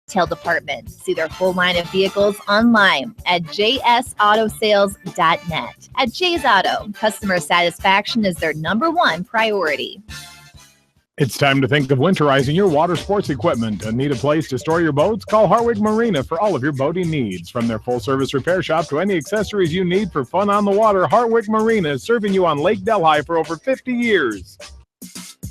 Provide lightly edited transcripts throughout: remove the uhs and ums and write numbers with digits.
retail department. See their full line of vehicles online at jsautosales.net. At Jay's Auto, customer satisfaction is their #1 priority. It's time to think of winterizing your water sports equipment. Need a place to store your boats? Call Hartwig Marina for all of your boating needs. From their full-service repair shop to any accessories you need for fun on the water, Hartwig Marina is serving you on Lake Delhi for over 50 years.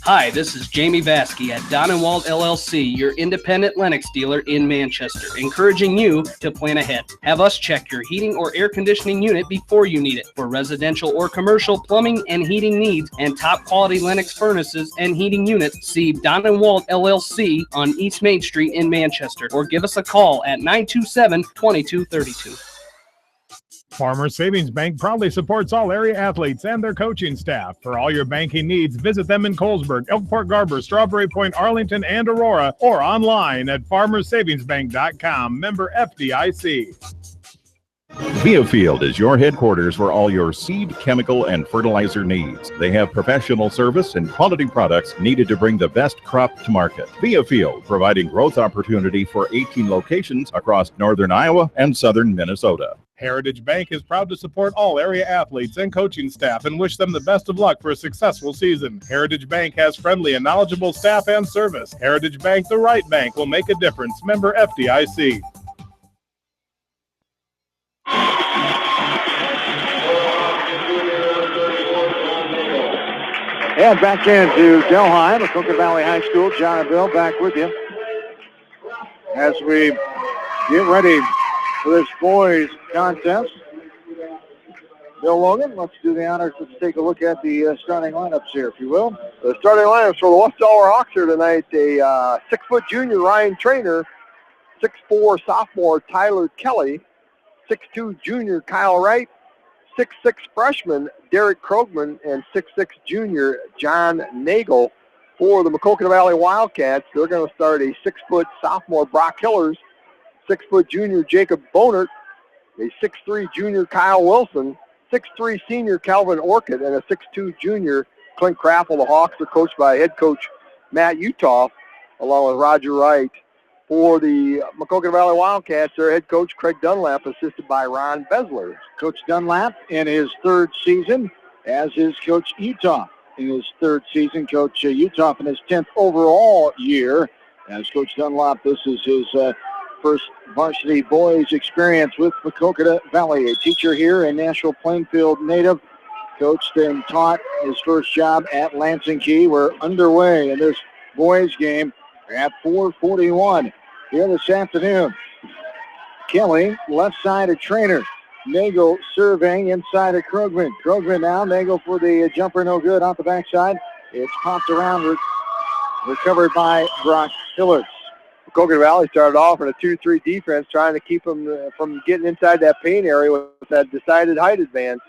Hi, this is Jamie Vaskey at Don & Walt LLC, your independent Lennox dealer in Manchester, encouraging you to plan ahead. Have us check your heating or air conditioning unit before you need it. For residential or commercial plumbing and heating needs and top quality Lennox furnaces and heating units, see Don & Walt LLC on East Main Street in Manchester, or give us a call at 927-2232. Farmers Savings Bank proudly supports all area athletes and their coaching staff. For all your banking needs, visit them in Colesburg, Elkport Garber, Strawberry Point, Arlington, and Aurora, or online at farmersavingsbank.com. Member FDIC. Viafield is your headquarters for all your seed, chemical, and fertilizer needs. They have professional service and quality products needed to bring the best crop to market. Viafield, providing growth opportunity for 18 locations across northern Iowa and southern Minnesota. Heritage Bank is proud to support all area athletes and coaching staff and wish them the best of luck for a successful season. Heritage Bank has friendly and knowledgeable staff and service. Heritage Bank, the right bank, will make a difference. Member FDIC. And back into Delhi, Maquoketa Valley High School. John and Bill back with you as we get ready for this boys contest. Bill Logan, let's do the honors. Let's take a look at the starting lineups here, if you will. The starting lineups for the West Delaware Hawks here tonight: a 6-foot junior Ryan Trainer, 6'4" sophomore Tyler Kelly, 6'2" junior Kyle Wright, 6'6" freshman Derek Krogman, and 6'6" junior John Nagel. For the Maquoketa Valley Wildcats, they're going to start a 6-foot sophomore Brock Hillers, 6-foot junior Jacob Bonert, a 6'3" junior Kyle Wilson, 6'3" senior Calvin Orchid, and a 6'2" junior Clint Craffle. The Hawks are coached by head coach Matt Utoff, along with Roger Wright. For the Maquoketa Valley Wildcats, their head coach Craig Dunlap, assisted by Ron Besler. Coach Dunlap in his third season, as is Coach Utoff in his third season. Coach Utoff in his 10th overall year. As Coach Dunlap, this is his first varsity boys experience with Maquoketa Valley. A teacher here, a Nashville Plainfield native, coached and taught his first job at Lansing Key. We're underway in this boys game at 4:41 here this afternoon. Kelly, left side of Trainer. Nagel surveying inside of Krogman. Krogman now. Nagel for the jumper, no good off the backside. It's popped around, recovered by Brock Hillers. Maquoketa Valley started off in a 2-3 defense, trying to keep them from getting inside that paint area with that decided height advance.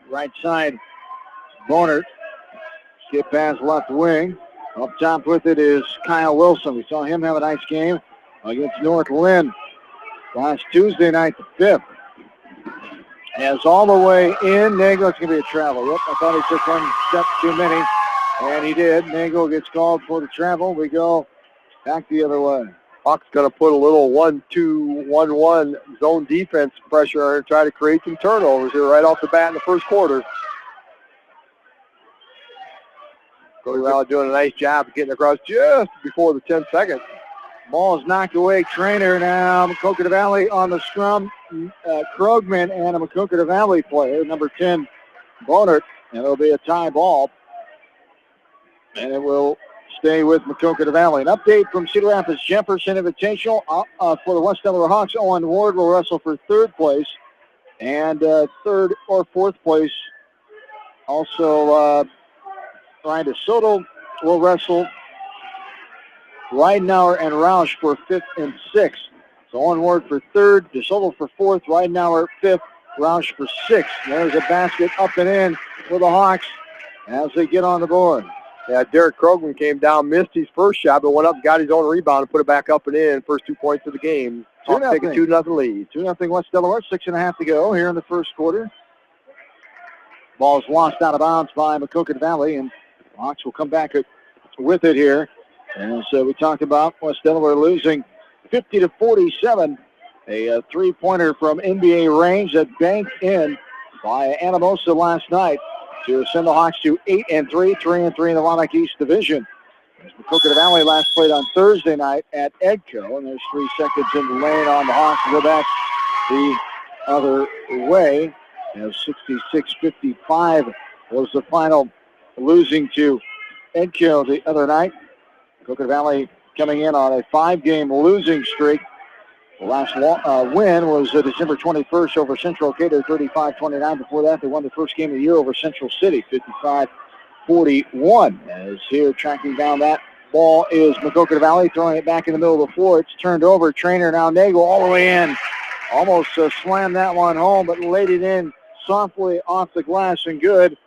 Right side, Bonert. Skip pass left wing. Up top with it is Kyle Wilson. We saw him have a nice game against North Lynn last Tuesday night, the 5th. As all the way in, Nagel, it's going to be a travel. Yep, I thought he took one step too many, and he did. Nagel gets called for the travel. We go back the other way. Hawks going to put a little 1-2-1-1 zone defense pressure on and try to create some turnovers here right off the bat in the first quarter. Maquoketa Valley doing a nice job of getting across just before the 10 seconds. Ball is knocked away. Trainer now. Maquoketa Valley on the scrum. Krogman and a Maquoketa Valley player, number 10, Bonert. And it'll be a tie ball. And it will stay with Maquoketa Valley. An update from Cedar Rapids Jefferson Invitational for the West Delaware Hawks. Owen Ward will wrestle for third place. And third or fourth place. Also, Ryan DeSoto will wrestle. Ridenauer and Roush for 5th and 6th. So Owen Ward for 3rd, DeSoto for 4th, Ridenauer 5th, Roush for 6th. There's a basket up and in for the Hawks as they get on the board. Yeah, Derek Krogman came down, missed his first shot, but went up and got his own rebound and put it back up and in. First 2 points of the game. Hawks take a 2-0 lead. 2-0 West Delaware, 6.5 to go here in the first quarter. Ball's lost out of bounds by Maquoketa Valley, and Hawks will come back with it here And so we talked about West Delaware losing 50-47. A three-pointer from NBA range that banked in by Anamosa last night to send the Hawks to 8-3, 3-3 in the Monarch East Division. As Maquoketa Valley last played on Thursday night at Edco, and there's 3 seconds in the lane on the Hawks to go back the other way. As 66-55 was the final, losing to Edco the other night. Maquoketa Valley coming in on a 5-game losing streak. The last win was December 21st over Central Cato, 35-29. Before that, they won the first game of the year over Central City, 55-41. As here tracking down that ball is Maquoketa Valley, throwing it back in the middle of the floor. It's turned over. Trainer now Nagel all the way in. Almost slammed that one home, but laid it in softly off the glass, and good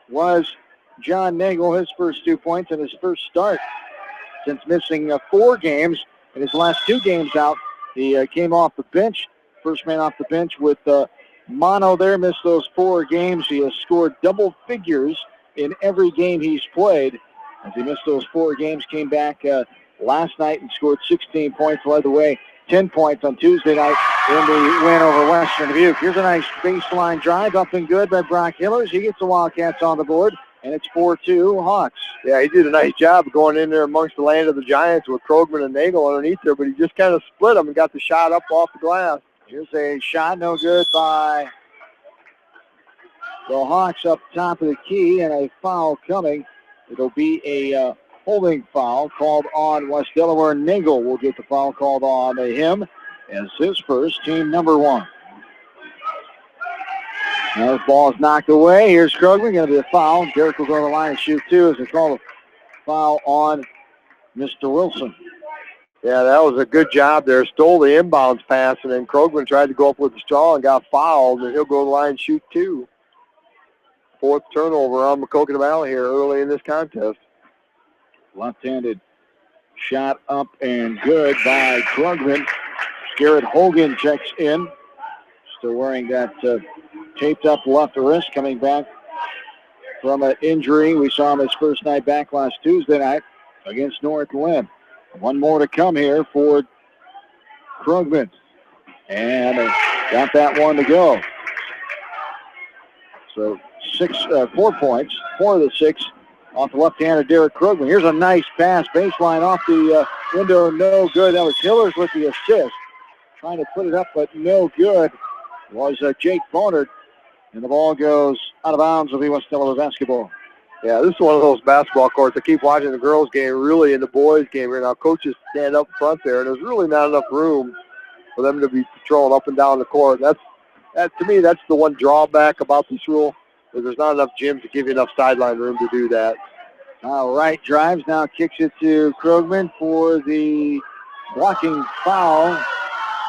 was John Nagel, his first 2 points and his first start since missing 4 games. In his last 2 games out, he came off the bench, first man off the bench with mono there, missed those 4 games. He has scored double figures in every game he's played. As he missed those 4 games, came back last night and scored 16 points, led the way 10 points on Tuesday night in the win over Western Dubuque. Here's a nice baseline drive, up and good by Brock Hillers. He gets the Wildcats on the board, and it's 4-2 Hawks. Yeah, he did a nice job going in there amongst the land of the Giants with Krogman and Nagel underneath there, but he just kind of split them and got the shot up off the glass. Here's a shot, no good by the Hawks up top of the key, and a foul coming. It'll be a holding foul called on West Delaware. Nagel will get the foul called on him as his first, team number 1. Now the ball is knocked away. Here's Krogman, going to be a foul. Derek will go to the line and shoot 2 as they call a foul on Mr. Wilson. Yeah, that was a good job there. Stole the inbounds pass, and then Krogman tried to go up with the straw and got fouled, and he'll go to the line and shoot 2. 4th turnover on Maquoketa Valley here early in this contest. Left-handed shot up and good by Krogman. Garrett Hogan checks in. Still wearing that taped up left wrist, coming back from an injury. We saw him his first night back last Tuesday night against North Lynn. 1 more to come here for Krogman. And got that one to go. So 4 points, 4 of the 6 off the left hand of Derek Krogman. Here's a nice pass, baseline off the window, no good. That was Hillers with the assist. Trying to put it up, but no good was Jake Bonard. And the ball goes out of bounds with the West Delaware basketball. Yeah, this is one of those basketball courts. I keep watching the girls' game, really in the boys' game here. Now, coaches stand up front there, and there's really not enough room for them to be patrolling up and down the court. That to me, that's the one drawback about this rule, is there's not enough gyms to give you enough sideline room to do that. All right, drives, now kicks it to Krogman for the blocking foul.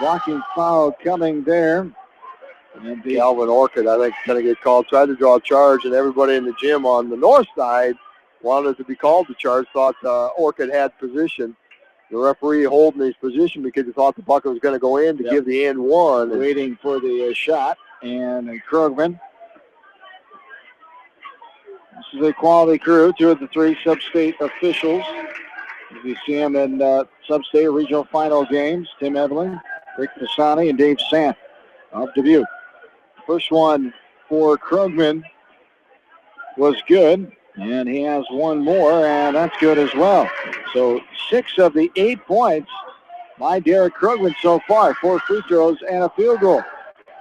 Blocking foul coming there. And Calvin Orchid, I think, is going to get called. Tried to draw a charge, and everybody in the gym on the north side wanted to be called the charge, thought Orchid had position. The referee holding his position because he thought the bucket was going to go in to give the end one. Waiting for the shot, and Krogman. This is a quality crew, 2 of the 3 sub-state officials. You see them in sub-state regional final games. Tim Evelyn, Rick Pisani, and Dave Sant of Dubuque. First one for Krogman was good, and he has 1 more, and that's good as well. So 6 of the 8 points by Derek Krogman so far, 4 free throws and a field goal.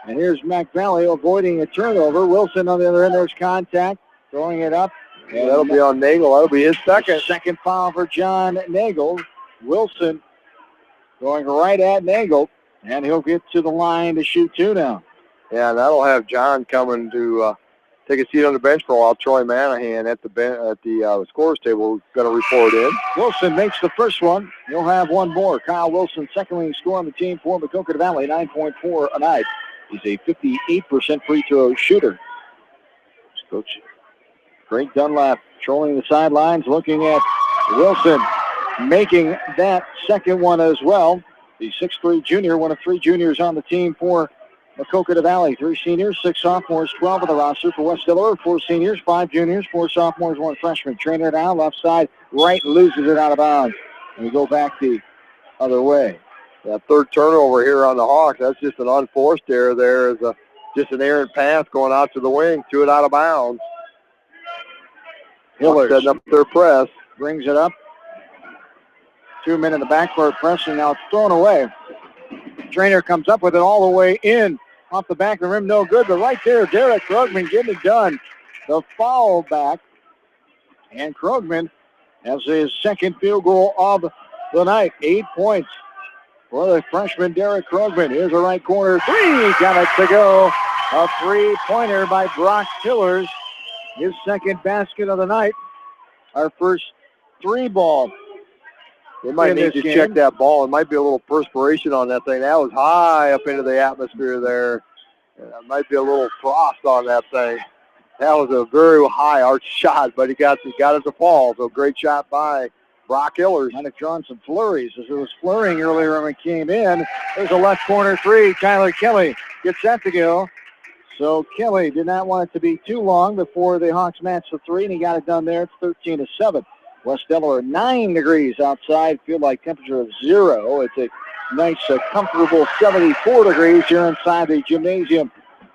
And here's Mac Valley avoiding a turnover. Wilson on the other end, there's contact, throwing it up. And that'll be on Nagel. That'll be his second. Second foul for John Nagel. Wilson going right at Nagel, and he'll get to the line to shoot 2 now. Yeah, and that'll have John coming to take a seat on the bench for a while. Troy Manahan at the scorer's table is going to report in. Wilson makes the first one. He'll have 1 more. Kyle Wilson, second leading scorer on the team for Maquoketa Valley, 9.4 a night. He's a 58% free throw shooter. Coach Frank Dunlap trolling the sidelines, looking at Wilson making that second one as well. The 6'3 junior, one of 3 juniors on the team for Maquoketa Valley, 3 seniors, 6 sophomores, 12 of the roster. For West Delaware, 4 seniors, 5 juniors, 4 sophomores, 1 freshman. Trainer down, left side, right, loses it out of bounds. And we go back the other way. That third turnover here on the Hawks, that's just an unforced error there. Is just an errant pass going out to the wing, threw it out of bounds. Hillers setting up their press. Brings it up. 2 men in the backcourt pressing, now it's thrown away. Trainer comes up with it all the way in. Off the back of the rim, no good, but right there, Derek Krogman getting it done. The foul back. And Krogman has his second field goal of the night. 8 points for the freshman, Derek Krogman. Here's a right corner three. Got it to go. A three-pointer by Brock Hillers. His second basket of the night. Our first 3 ball. They might need to check that ball. It might be a little perspiration on that thing. That was high up into the atmosphere there. Might be a little frost on that thing. That was a very high arch shot, but he got it to fall. So great shot by Brock Hillers. Might have drawn some flurries as it was flurrying earlier when it came in. There's a left corner three. Tyler Kelly gets that to go. So Kelly did not want it to be too long before the Hawks matched the 3, and he got it done there. It's 13-7. West Delaware, 9 degrees outside. Feel like temperature of 0. It's a nice, comfortable 74 degrees here inside the gymnasium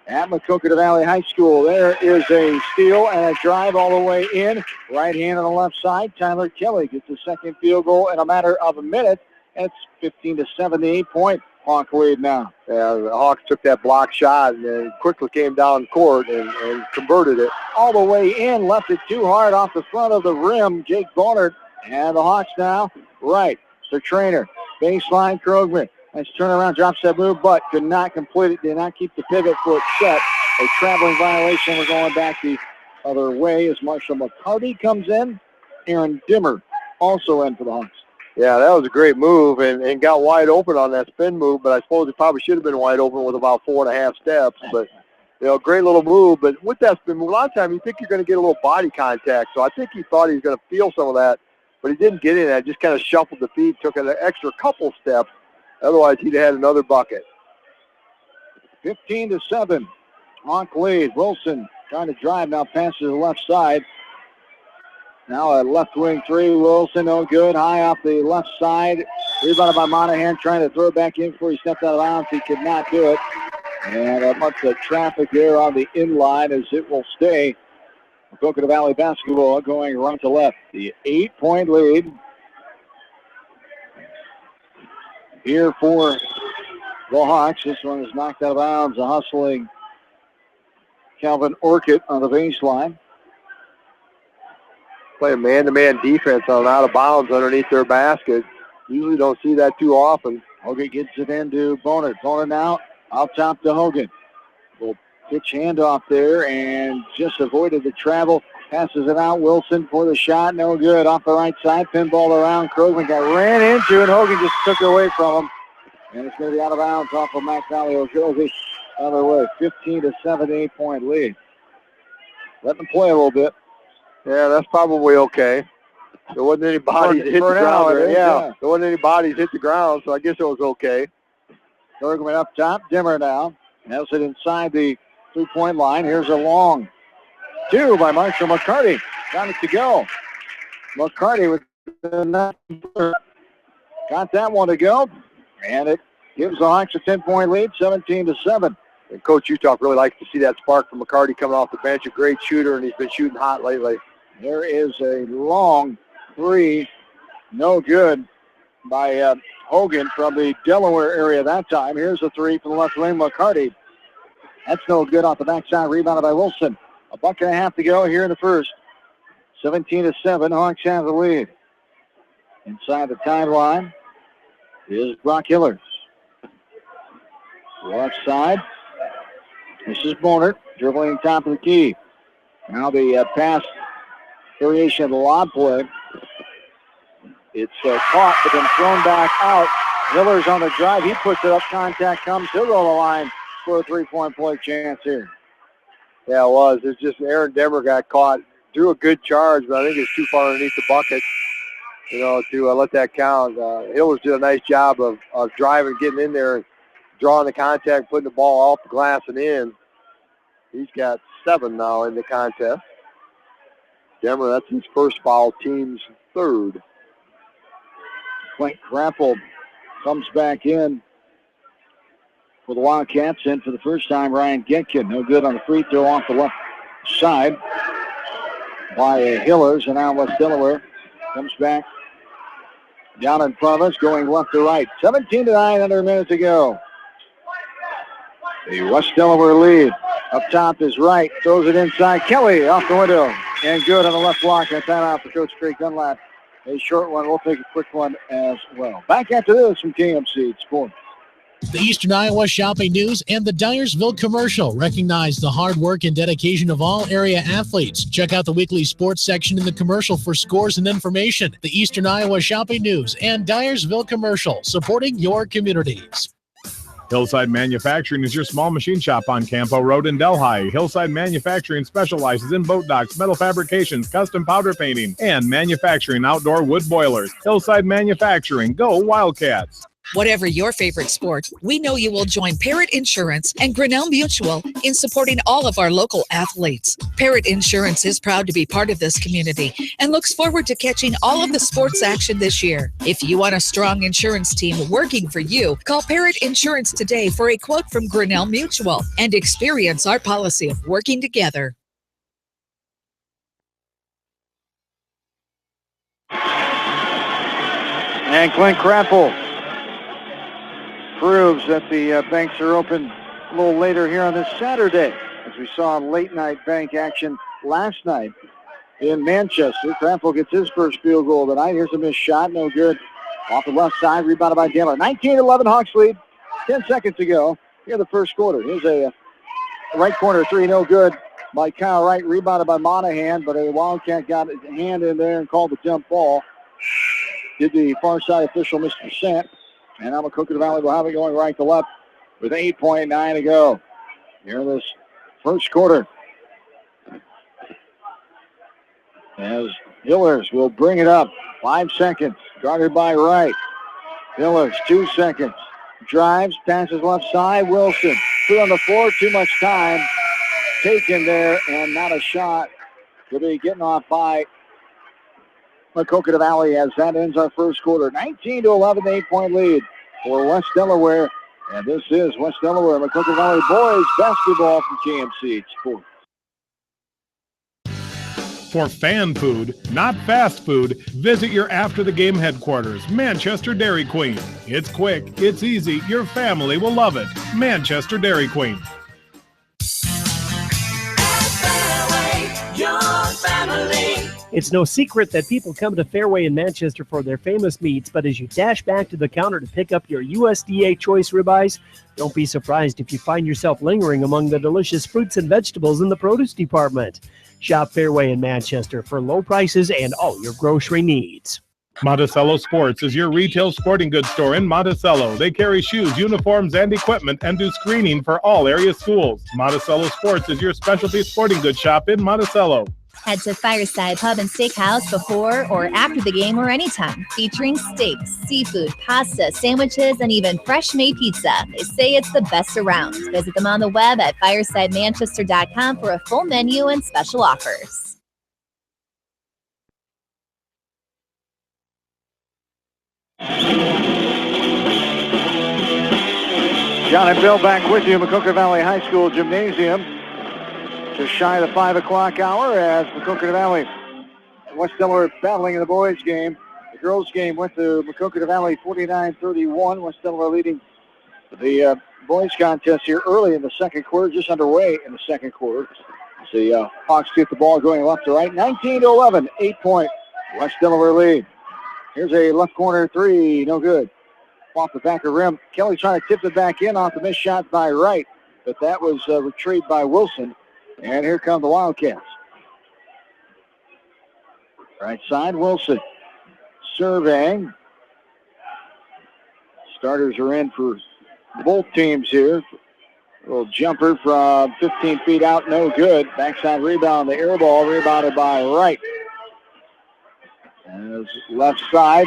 at Maquoketa Valley High School. There is a steal and a drive all the way in. Right hand on the left side. Tyler Kelly gets the second field goal in a matter of a minute. It's 15-7, 8-point Hawk lead now. Yeah, the Hawks took that block shot and then quickly came down court and converted it. All the way in, left it too hard off the front of the rim. Jake Bonner and the Hawks now right. The trainer, baseline Krogman. Nice turnaround, drops that move, but could not complete it. Did not keep the pivot foot set. A traveling violation. We're going back the other way as Marshall McCarty comes in. Aaron Dimmer also in for the Hawks. Yeah, that was a great move and got wide open on that spin move, but I suppose it probably should have been wide open with about 4.5 steps. But, great little move. But with that spin move, a lot of times you think you're going to get a little body contact. So I think he thought he was going to feel some of that, but he didn't get in that. Just kind of shuffled the feet, took an extra couple steps. Otherwise, he'd have had another bucket. 15-7. Hawk lead. Wilson trying to drive now, passes to the left side. Now a left wing three. Wilson, no good. High off the left side. Rebounded by Monahan, trying to throw it back in before he stepped out of bounds. He could not do it. And a bunch of traffic there on the inline as it will stay. Maquoketa Valley basketball going right to left. The 8-point lead here for the Hawks. This one is knocked out of bounds. A hustling Calvin Orchid on the baseline. Playing man-to-man defense on out of bounds underneath their basket. Usually don't see that too often. Hogan gets it into Boner. Boner now out top to Hogan. Little pitch handoff there and just avoided the travel. Passes it out. Wilson for the shot. No good. Off the right side. Pinball around. Krogman got ran into and Hogan just took it away from him. And it's going to be out of bounds off of Mac Valley Ogilvy. Other way. 15-7, 8-point lead. Let them play a little bit. Yeah, that's probably okay. There wasn't any bodies hit the ground. Yeah, there wasn't any bodies hit the ground, so I guess it was okay. Krogman up top. Dimmer now. Has it inside the 3-point line. Here's a long 2 by Marshall McCarty. Got it to go. McCarty with the got that one to go. And it gives the Hawks a 10-point lead, 17-7. And Coach Utah really likes to see that spark from McCarty coming off the bench. A great shooter, and he's been shooting hot lately. There is a long 3. No good by Hogan from the Delaware area that time. Here's a 3 from the left wing, McCarty. That's no good off the backside, rebounded by Wilson. A buck and a half to go here in the first. 17-7, Hawks have the lead. Inside the timeline is Brock Hillers. Left side. This is Bonert dribbling top of the key. Now the pass variation of the lob play. It's caught but then thrown back out. Hillers on the drive. He puts it up. Contact comes. He'll go to the line for a 3-point play chance here. Yeah, it was. It's just Aaron Demmer got caught. Drew a good charge, but I think it's too far underneath the bucket, to let that count. Hillers did a nice job of driving, getting in there, and drawing the contact, putting the ball off the glass and in. He's got 7 now in the contest. Demmer, that's his first foul, team's third. Clint Grapple comes back in for the Wildcats. In for the first time, Ryan Getkin. No good on the free throw off the left side by Hillers. And now West Delaware comes back down in front of us, going left to right. 17-9, under a minute to go. The West Delaware lead. Up top is Wright. Throws it inside. Kelly off the window. And good on the left block. And timeout for Coach Craig Dunlap. A short one. We'll take a quick one as well. Back after this from KMC Sports. The Eastern Iowa Shopping News and the Dyersville commercial recognize the hard work and dedication of all area athletes. Check out the weekly sports section in the commercial for scores and information. The Eastern Iowa Shopping News and Dyersville commercial, supporting your communities. Hillside Manufacturing is your small machine shop on Campo Road in Delhi. Hillside Manufacturing specializes in boat docks, metal fabrications, custom powder painting, and manufacturing outdoor wood boilers. Hillside Manufacturing, go Wildcats! Whatever your favorite sport, we know you will join Parrott Insurance and Grinnell Mutual in supporting all of our local athletes. Parrott Insurance is proud to be part of this community and looks forward to catching all of the sports action this year. If you want a strong insurance team working for you, call Parrott Insurance today for a quote from Grinnell Mutual and experience our policy of working together. And Clint Crapple proves that the banks are open a little later here on this Saturday, as we saw late night bank action last night in Manchester. Crapple gets his first field goal tonight. Here's a missed shot, no good. Off the left side, rebounded by Taylor. 19-11 Hawks lead, 10 seconds to go here in the first quarter. Here's a right corner three, no good by Kyle Wright, rebounded by Monahan, but a Wildcat got his hand in there and called the jump ball. Did the far side official, Mr. Sant. And now Maquoketa Valley will have it going right to left with 8.9 to go here in this first quarter. As Hillers will bring it up. 5 seconds. Guarded by Wright. Hillers, 2 seconds. Drives, passes left side. Wilson, 2 on the floor. Too much time taken there, and not a shot. Will be getting off by Maquoketa Valley as that ends our first quarter. 19-11, 8-point lead for West Delaware. And this is West Delaware, Maquoketa Valley boys basketball from KMC Sports. For fan food, not fast food, visit your after-the-game headquarters, Manchester Dairy Queen. It's quick, it's easy, your family will love it. Manchester Dairy Queen. It's no secret that people come to Fairway in Manchester for their famous meats, but as you dash back to the counter to pick up your USDA choice ribeyes, don't be surprised if you find yourself lingering among the delicious fruits and vegetables in the produce department. Shop Fairway in Manchester for low prices and all your grocery needs. Monticello Sports is your retail sporting goods store in Monticello. They carry shoes, uniforms, and equipment and do screening for all area schools. Monticello Sports is your specialty sporting goods shop in Monticello. Head to Fireside Pub and Steakhouse before or after the game or anytime, featuring steaks, seafood, pasta, sandwiches, and even fresh-made pizza. They say it's the best around. Visit them on the web at firesidemanchester.com for a full menu and special offers. John and Bill back with you, Maquoketa Valley High School Gymnasium. Just shy of the 5 o'clock hour as Maquoketa Valley and West Delaware battling in the boys game. The girls game went to Maquoketa Valley 49-31. West Delaware leading the boys contest here early in the second quarter, just underway in the second quarter. The Hawks get the ball going left to right. 19-11, 8-point West Delaware lead. Here's a left corner three, no good. Off the back of the rim. Kelly trying to tip it back in off the missed shot by Wright, but that was retrieved by Wilson. And here come the Wildcats. Right side, Wilson. Surveying. Starters are in for both teams here. A little jumper from 15 feet out, no good. Backside rebound, the air ball rebounded by Wright. As left side,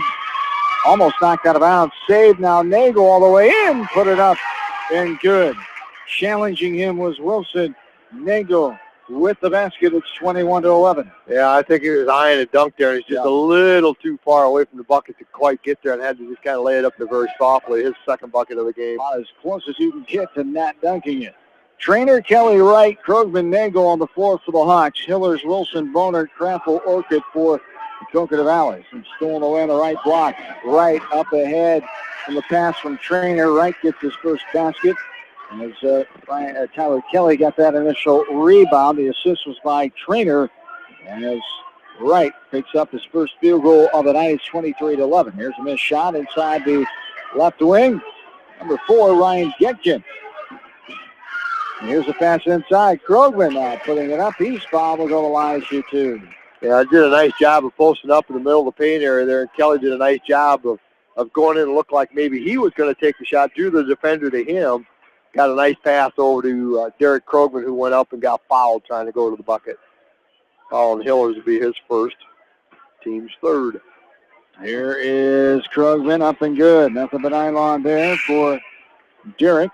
almost knocked out of bounds. Saved now, Nagel all the way in. Put it up and good. Challenging him was Wilson. Nagel with the basket. It's 21-11. Yeah, I think he was eyeing a dunk there, and he's just a little too far away from the bucket to quite get there and had to just kind of lay it up there very softly. His second bucket of the game. About as close as you can get to not dunking it. Trainer, Kelly Wright, Krogman, Nagel on the floor for the Hawks. Hillers, Wilson, Boner, Kraffel, Orchid for Maquoketa Valley. Some stolen away on the right block. Wright up ahead from the pass from Trainer. Wright gets his first basket. And as Tyler Kelly got that initial rebound, the assist was by Trainer. And as Wright picks up his first field goal of the night, it's 23-11. Here's a missed shot inside the left wing. Number 4, Ryan Getkin. And here's a pass inside. Krogman putting it up. He's fouled. Will go to the line, shoot 2. Yeah, I did a nice job of posting up in the middle of the paint area there, and Kelly did a nice job of going in and looked like maybe he was going to take the shot, drew the defender to him, got a nice pass over to Derek Krogman, who went up and got fouled trying to go to the bucket. Foul on Hillers will be his first, team's third. Here is Krogman up and good. Nothing but nylon there for Derek.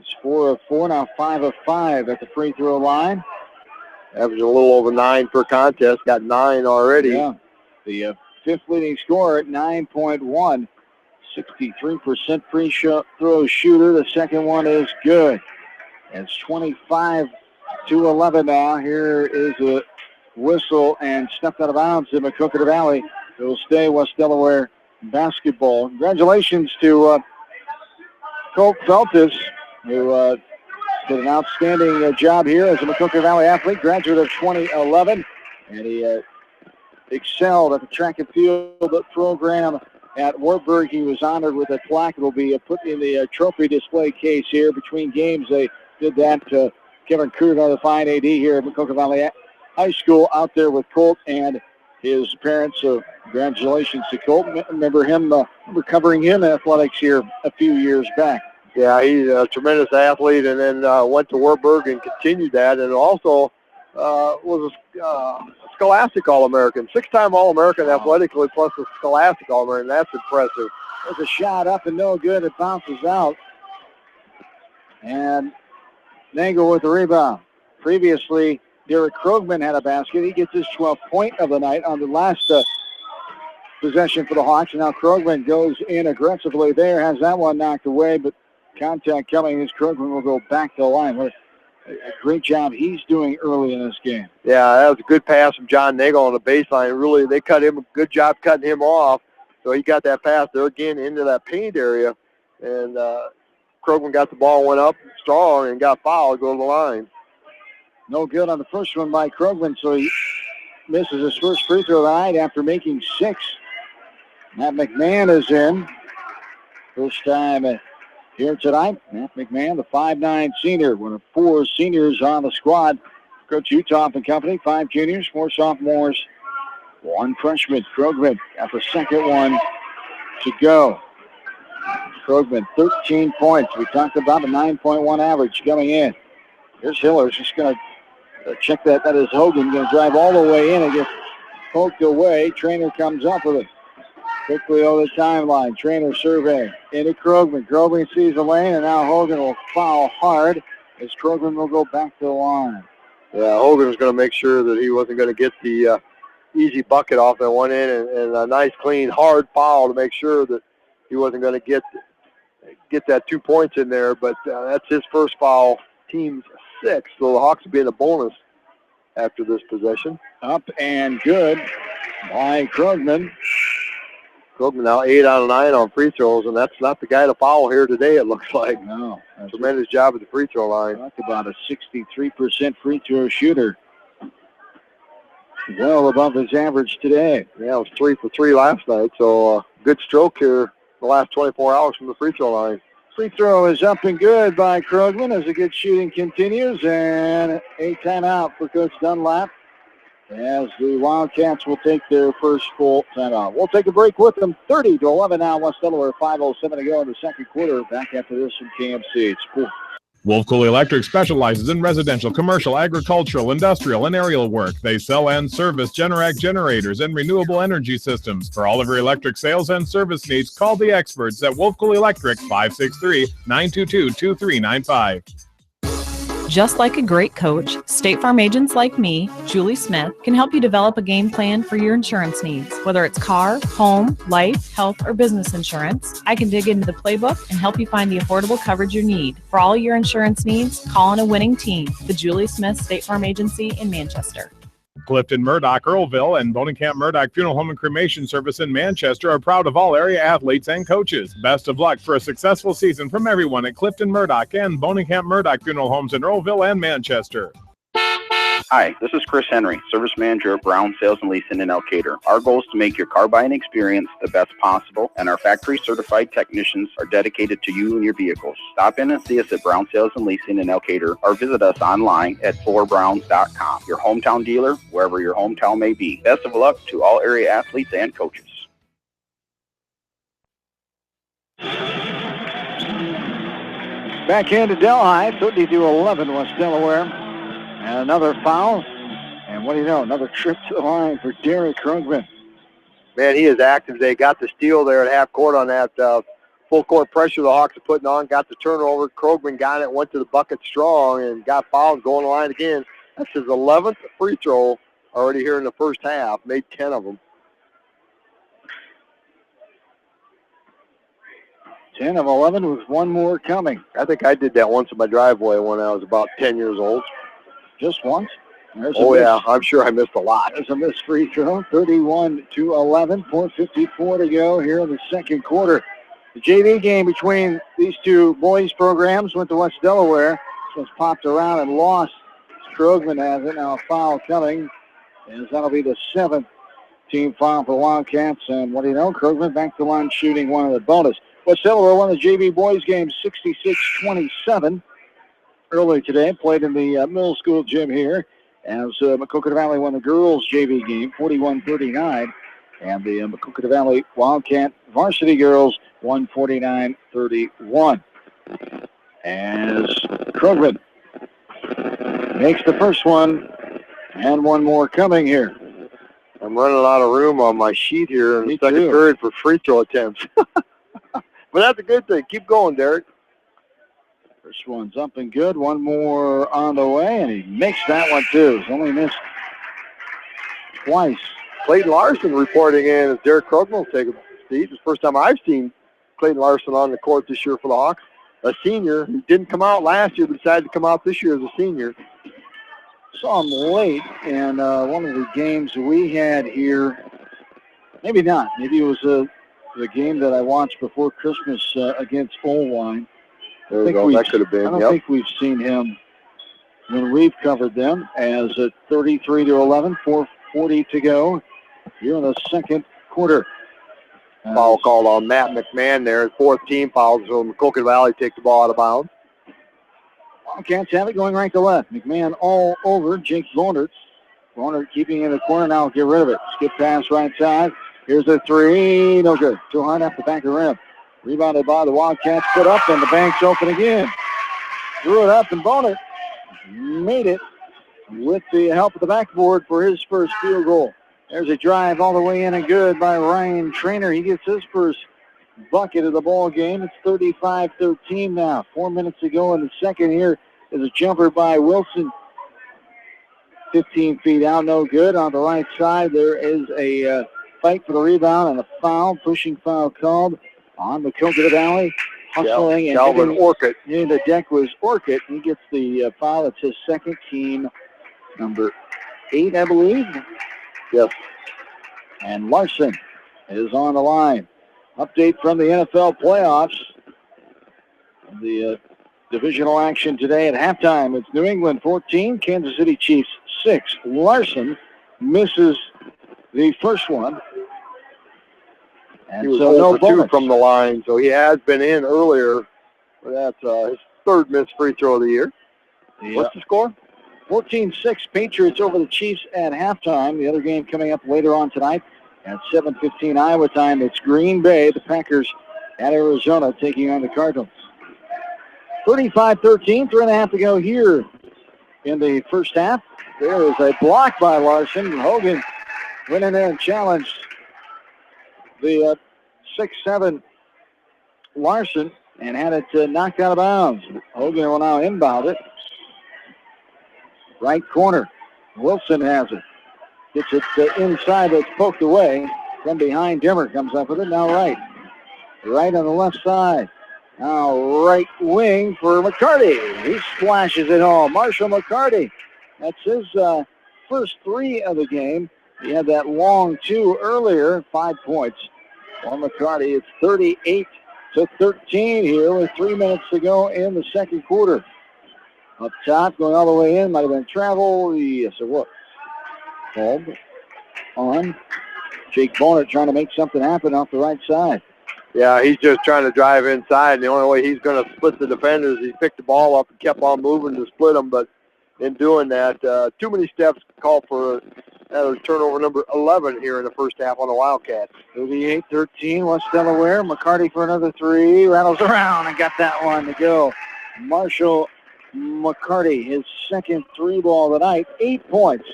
It's 4 of 4, now 5 of 5 at the free throw line. Averaging a little over 9 per contest, got 9 already. Yeah, the fifth leading scorer at 9.1. 63% free throw shooter. The second one is good. It's 25-11 now. Here is a whistle and stepped out of bounds in Maquoketa Valley. It will stay West Delaware basketball. Congratulations to Colt Feltus, who did an outstanding job here as a Maquoketa Valley athlete, graduate of 2011, and he excelled at the track and field program at Wartburg. He was honored with a plaque. It will be put in the trophy display case here. Between games, they did that. Kevin Kruger, the fine AD here at Maquoketa Valley High School, out there with Colt and his parents. So congratulations to Colt. Remember him, covering him in athletics here a few years back. Yeah, he's a tremendous athlete, and then went to Wartburg and continued that, and also was a Scholastic All-American, 6-time All-American athletically, plus a Scholastic All-American. That's impressive. There's a shot up and no good. It bounces out. And Nagel with the rebound. Previously, Derek Krogman had a basket. He gets his 12th point of the night on the last possession for the Hawks. And now Krogman goes in aggressively there, has that one knocked away, but contact coming as Krogman will go back to the line. What a great job he's doing early in this game. Yeah, that was a good pass from John Nagel on the baseline. Really, they cut him a good job cutting him off. So he got that pass there again into that paint area. And Krogman got the ball, went up strong, and got fouled, go to the line. No good on the first one by Krogman, so he misses his first free throw of the night after making 6. Matt McMahon is in. First time here tonight. Matt McMahon, the 5'9 senior, one of 4 seniors on the squad. Coach Utah and company, 5 juniors, 4 sophomores, 1 freshman. Krogman got the second one to go. Krogman, 13 points. We talked about a 9.1 average coming in. Here's Hillers, just going to check that. That is Hogan, going to drive all the way in and get poked away. Trainer comes up with it. Quickly over the timeline. Trainer survey into Krogman. Krogman sees the lane, and now Hogan will foul hard as Krogman will go back to the line. Yeah, Hogan was going to make sure that he wasn't going to get the easy bucket off that one in, and a nice, clean, hard foul to make sure that he wasn't going to get that 2 points in there. But that's his first foul, team's 6. So the Hawks will be in a bonus after this possession. Up and good by Krogman. Krogman now 8 out of 9 on free throws, and that's not the guy to foul here today, it looks like. No. Tremendous job at the free throw line. Talk about a 63% free throw shooter. Well above his average today. Yeah, it was 3 for 3 last night, so good stroke here the last 24 hours from the free throw line. Free throw is up and good by Krogman as the good shooting continues, and a timeout for Coach Dunlap as the Wildcats will take their first full timeout. We'll take a break with them. 30-11 now, West Delaware, 5:07 to go in the second quarter. Back after this from KMC. It's cool. Wolf Cool Electric specializes in residential, commercial, agricultural, industrial, and aerial work. They sell and service Generac generators and renewable energy systems. For all of your electric sales and service needs, call the experts at Wolf Cool Electric, 563-922-2395. Just like a great coach, State Farm agents like me, Julie Smith, can help you develop a game plan for your insurance needs. Whether it's car, home, life, health, or business insurance, I can dig into the playbook and help you find the affordable coverage you need. For all your insurance needs, call on a winning team, the Julie Smith State Farm Agency in Manchester. Clifton, Murdoch, Earlville, and Bonenkamp Murdoch Funeral Home and Cremation Service in Manchester are proud of all area athletes and coaches. Best of luck for a successful season from everyone at Clifton Murdoch and Bonenkamp Murdoch Funeral Homes in Earlville and Manchester. Hi, this is Chris Henry, Service Manager at Brown Sales and Leasing in Elkader. Our goal is to make your car buying experience the best possible, and our factory-certified technicians are dedicated to you and your vehicles. Stop in and see us at Brown Sales and Leasing in Elkader, or visit us online at 4browns.com. Your hometown dealer, wherever your hometown may be. Best of luck to all area athletes and coaches. Backhand to Delhi, 32-11 West Delaware. And another foul. And what do you know? Another trip to the line for Derek Krugman. Man, he is active. They got the steal there at half court on that full court pressure the Hawks are putting on. Got the turnover. Krugman got it, went to the bucket strong, and got fouled going to the line again. That's his 11th free throw already here in the first half. Made 10 of them. 10 of 11 with one more coming. I think I did that once in my driveway when I was about 10 years old. Just once? Yeah, I'm sure I missed a lot. There's a missed free throw, 31-11, 4:54 to go here in the second quarter. The JV game between these two boys programs went to West Delaware. Just popped around and lost. Krugman has it. Now a foul coming, as that'll be the 7th team foul for Wildcats. And what do you know? Krugman back to line shooting one of the bonus. West Delaware won the JV boys game 66-27. Earlier today, played in the middle school gym here, as Maquoketa Valley won the girls' JV game, 41-39, and the Maquoketa Valley Wildcat varsity girls won 49-31. As Krugman makes the first one, and one more coming here. I'm running out of room on my sheet here in the second period for free throw attempts. But that's a good thing. Keep going, Derek. First one's up and good. One more on the way, and he makes that one too. He's only missed twice. Clayton Larson reporting in as Derek Krugman will take a seat. It's the first time I've seen Clayton Larson on the court this year for the Hawks. A senior who didn't come out last year, but decided to come out this year as a senior. Saw him late in one of the games we had here. Maybe not. Maybe it was the game that I watched before Christmas against Olwine. There we go. That could have been. I don't think we've seen him when we've covered them, as at 33-11, 4:40 to go here in the second quarter. Foul called on Matt McMahon there. 4th team foul, so Maquoketa Valley take the ball out of bounds. Wildcats have it going right to left. McMahon all over Jake Bonert. Bonert keeping in the corner now. Get rid of it. Skip pass right side. Here's a three. No good. Too hard off the back of the rim. Rebounded by the Wildcats. Put up, and the bank's open again. Threw it up, and Bonert made it with the help of the backboard for his first field goal. There's a drive all the way in and good by Ryan Trainer. He gets his first bucket of the ball game. It's 35-13 now. 4 minutes to go in the second. Here is a jumper by Wilson. 15 feet out, no good. On the right side, there is a fight for the rebound and a foul, pushing foul called on Maquoketa Valley. Hustling and Calvin Orcutt. In the deck was Orcutt. He gets the foul. It's his second, team number 8, I believe. Yes. And Larson is on the line. Update from the NFL playoffs. The divisional action today at halftime. It's New England 14, Kansas City Chiefs 6. Larson misses the first one. And he was so no 2 from the line, so he has been in earlier. But that's his 3rd missed free throw of the year. What's the score? 14-6 Patriots over the Chiefs at halftime. The other game coming up later on tonight at 7:15 Iowa time. It's Green Bay, the Packers at Arizona, taking on the Cardinals. 35-13, 3.5 to go here in the first half. There is a block by Larson. Hogan went in there and challenged the 6'7" Larson and had it knocked out of bounds. Hogan will now inbound it. Right corner. Wilson has it. Gets it inside, but it's poked away. From behind, Dimmer comes up with it. Now right. Right on the left side. Now right wing for McCarty. He splashes it home. Marshall McCarty. That's his first 3 of the game. He had that long 2 earlier. 5 points. For McCarty, it's 38-13 here with 3 minutes to go in the second quarter. Up top, going all the way in, might have been travel. Yes, it was. Called on Jake Bonner trying to make something happen off the right side. Yeah, he's just trying to drive inside. And the only way he's going to split the defenders, he picked the ball up and kept on moving to split them. But in doing that, too many steps called for turnover number 11 here in the first half on the Wildcats. 38-13, West Delaware. McCarty for another 3. Rattles around and got that one to go. Marshall McCarty, his second 3-ball of the night, 8 points.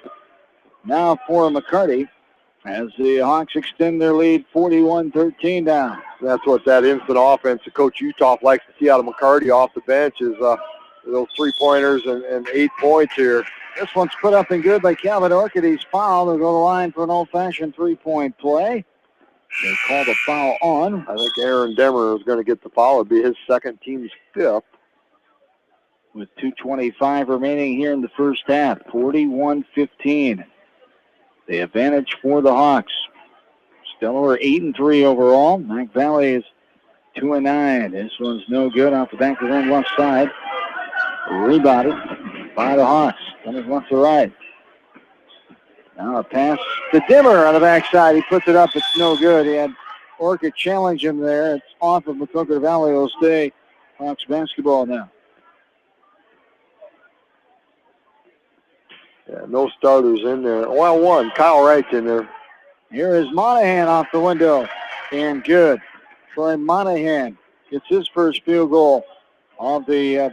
Now for McCarty as the Hawks extend their lead 41-13 down. That's what that instant offense that Coach Uthoff likes to see out of McCarty off the bench is those 3-pointers and 8 points here. This one's put up and good by Calvin Orchid. He's fouled. They'll go to the line for an old-fashioned 3-point play. They call the foul on. I think Aaron Demmer is going to get the foul. It'll be his second, team's 5th. With 2:25 remaining here in the first half, 41-15. The advantage for the Hawks. Delaware 8-3 overall. Mac Valley is 2-9. This one's no good off the back of the left side. Rebounded by the Hawks. Coming left to right. Now a pass to Dimmer on the backside. He puts it up. It's no good. He had Orchid challenge him there. It's off of Maquoketa Valley. It'll stay Hawks basketball now. Yeah, no starters in there. Well, one. Kyle Wright's in there. Here is Monahan off the window. And good. Troy Monahan gets his first field goal of the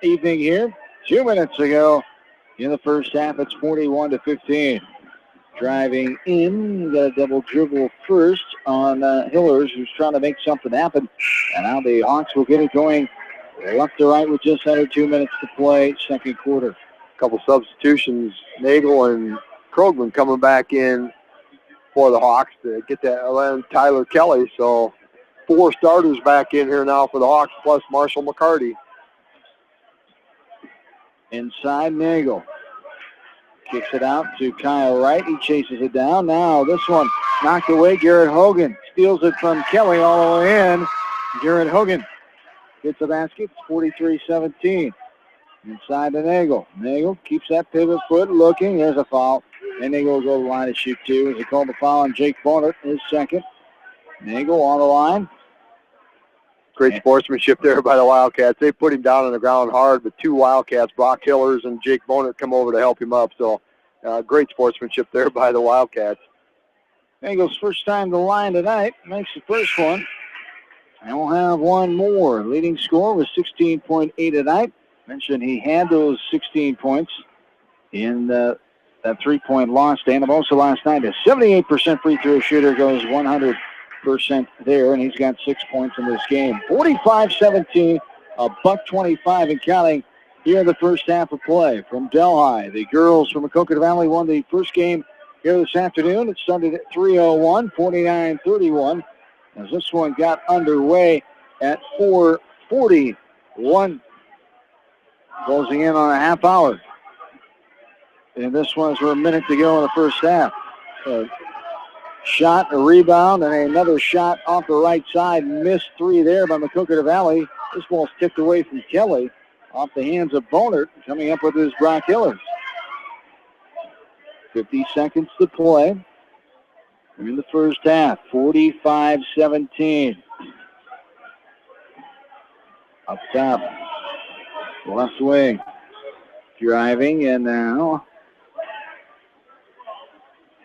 evening here. 2 minutes ago in the first half, it's 41-15. Driving in, got a double dribble first on Hillers, who's trying to make something happen. And now the Hawks will get it going left to right with just under 2 minutes to play, second quarter. Couple substitutions, Nagel and Krogman coming back in for the Hawks to get that Tyler Kelly. So 4 starters back in here now for the Hawks, plus Marshall McCarty. Inside Nagel. Kicks it out to Kyle Wright. He chases it down. Now this one knocked away. Garrett Hogan steals it from Kelly all the way in. Garrett Hogan gets the basket. 43-17. Inside to Nagel. Nagel keeps that pivot foot looking. There's a foul. And Nagel will go to the line to shoot 2. As they call the foul on Jake Bonner, his second. Nagel on the line. Great sportsmanship there by the Wildcats. They put him down on the ground hard, but 2 Wildcats, Brock Hillers and Jake Bonner, come over to help him up. So great sportsmanship there by the Wildcats. Nagel's first time to the line tonight. Makes the first one. And we'll have one more. Leading scorer was 16.8 tonight. Mentioned he had those 16 points in that 3-point loss to Anamosa last night. A 78% free throw shooter, goes 100% there, and he's got 6 points in this game. 45-17, $1.25 and counting here in the first half of play from Delhi. The girls from Maquoketa Valley won the first game here this afternoon. It started at 3:01, 49-31, as this one got underway at 4:41. Closing in on a half hour. And this one's for a minute to go in the first half. Shot, a rebound, and another shot off the right side. Missed 3 there by Maquoketa Valley. This ball's tipped away from Kelly off the hands of Bonert. Coming up with his Brock Hillers. 50 seconds to play in the first half. 45-17. Up top. Left wing. Driving, and now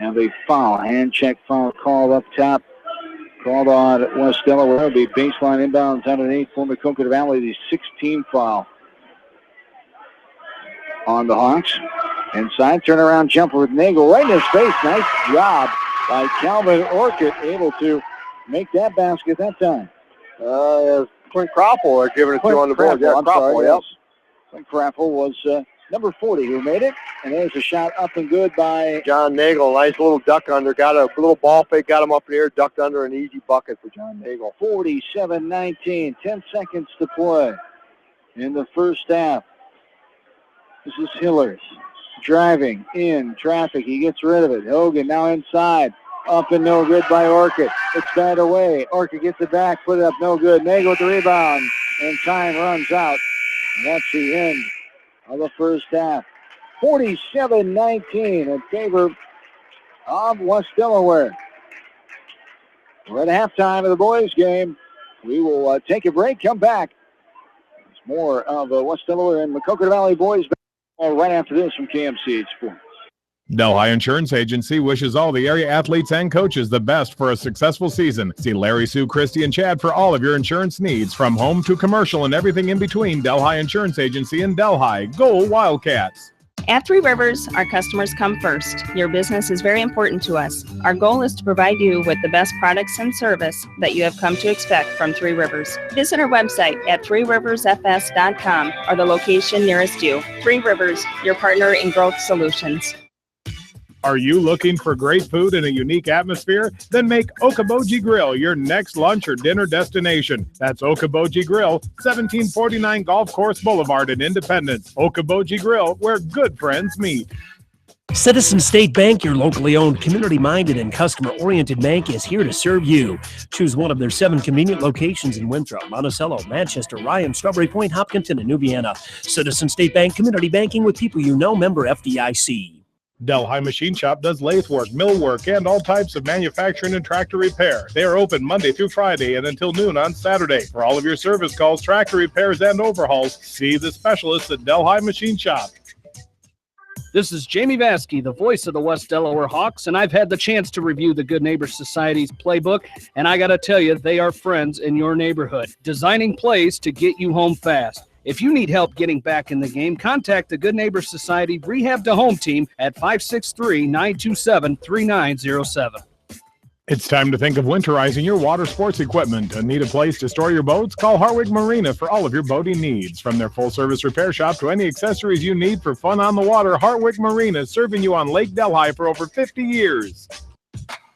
have a foul. Hand check foul called up top. Called on West Delaware. It'll be baseline inbounds underneath for Maquoketa Valley. The 16th foul on the Hawks. Inside, turnaround jumper with Nagel right in his face. Nice job by Calvin Orchid, able to make that basket that time. Clint Crappel giving it to on the board. Yeah, Crappel, yes. Clint Crappel was number 40 who made it. And there's a shot up and good by John Nagel. Nice little duck under. Got a little ball fake, got him up in the air, ducked under, an easy bucket for John Nagel. 47-19, 10 seconds to play in the first half. This is Hillers driving in traffic. He gets rid of it. Hogan now inside. Up and no good by Orchid. It's batted away. Orchid gets it back, put it up, no good. Nagel with the rebound, and time runs out. And that's the end of the first half. 47-19 in favor of West Delaware. We're at halftime of the boys' game. We will take a break, come back. There's more of West Delaware and Maquoketa Valley boys right after this from KMCH Sports. Delhi Insurance Agency wishes all the area athletes and coaches the best for a successful season. See Larry, Sue, Christy, and Chad for all of your insurance needs, from home to commercial and everything in between. Delhi Insurance Agency in Delhi. Go Wildcats! At Three Rivers, our customers come first. Your business is very important to us. Our goal is to provide you with the best products and service that you have come to expect from Three Rivers. Visit our website at threeriversfs.com or the location nearest you. Three Rivers, your partner in growth solutions. Are you looking for great food in a unique atmosphere? Then make Okoboji Grill your next lunch or dinner destination. That's Okoboji Grill, 1749 Golf Course Boulevard in Independence. Okoboji Grill, where good friends meet. Citizen State Bank, your locally owned, community-minded, and customer-oriented bank, is here to serve you. Choose one of their 7 convenient locations in Winthrop, Monticello, Manchester, Ryan, Strawberry Point, Hopkinton, and New Vienna. Citizen State Bank, community banking with people you know, member FDIC. Delhi Machine Shop does lathe work, mill work, and all types of manufacturing and tractor repair. They are open Monday through Friday and until noon on Saturday. For all of your service calls, tractor repairs, and overhauls, see the specialists at Delhi Machine Shop. This is Jamie Vaskey, the voice of the West Delaware Hawks, and I've had the chance to review the Good Neighbor Society's playbook, and I got to tell you, they are friends in your neighborhood, designing plays to get you home fast. If you need help getting back in the game, contact the Good Neighbor Society Rehab to Home team at 563-927-3907. It's time to think of winterizing your water sports equipment. Need a place to store your boats? Call Hartwig Marina for all of your boating needs. From their full-service repair shop to any accessories you need for fun on the water, Hartwig Marina is serving you on Lake Delhi for over 50 years.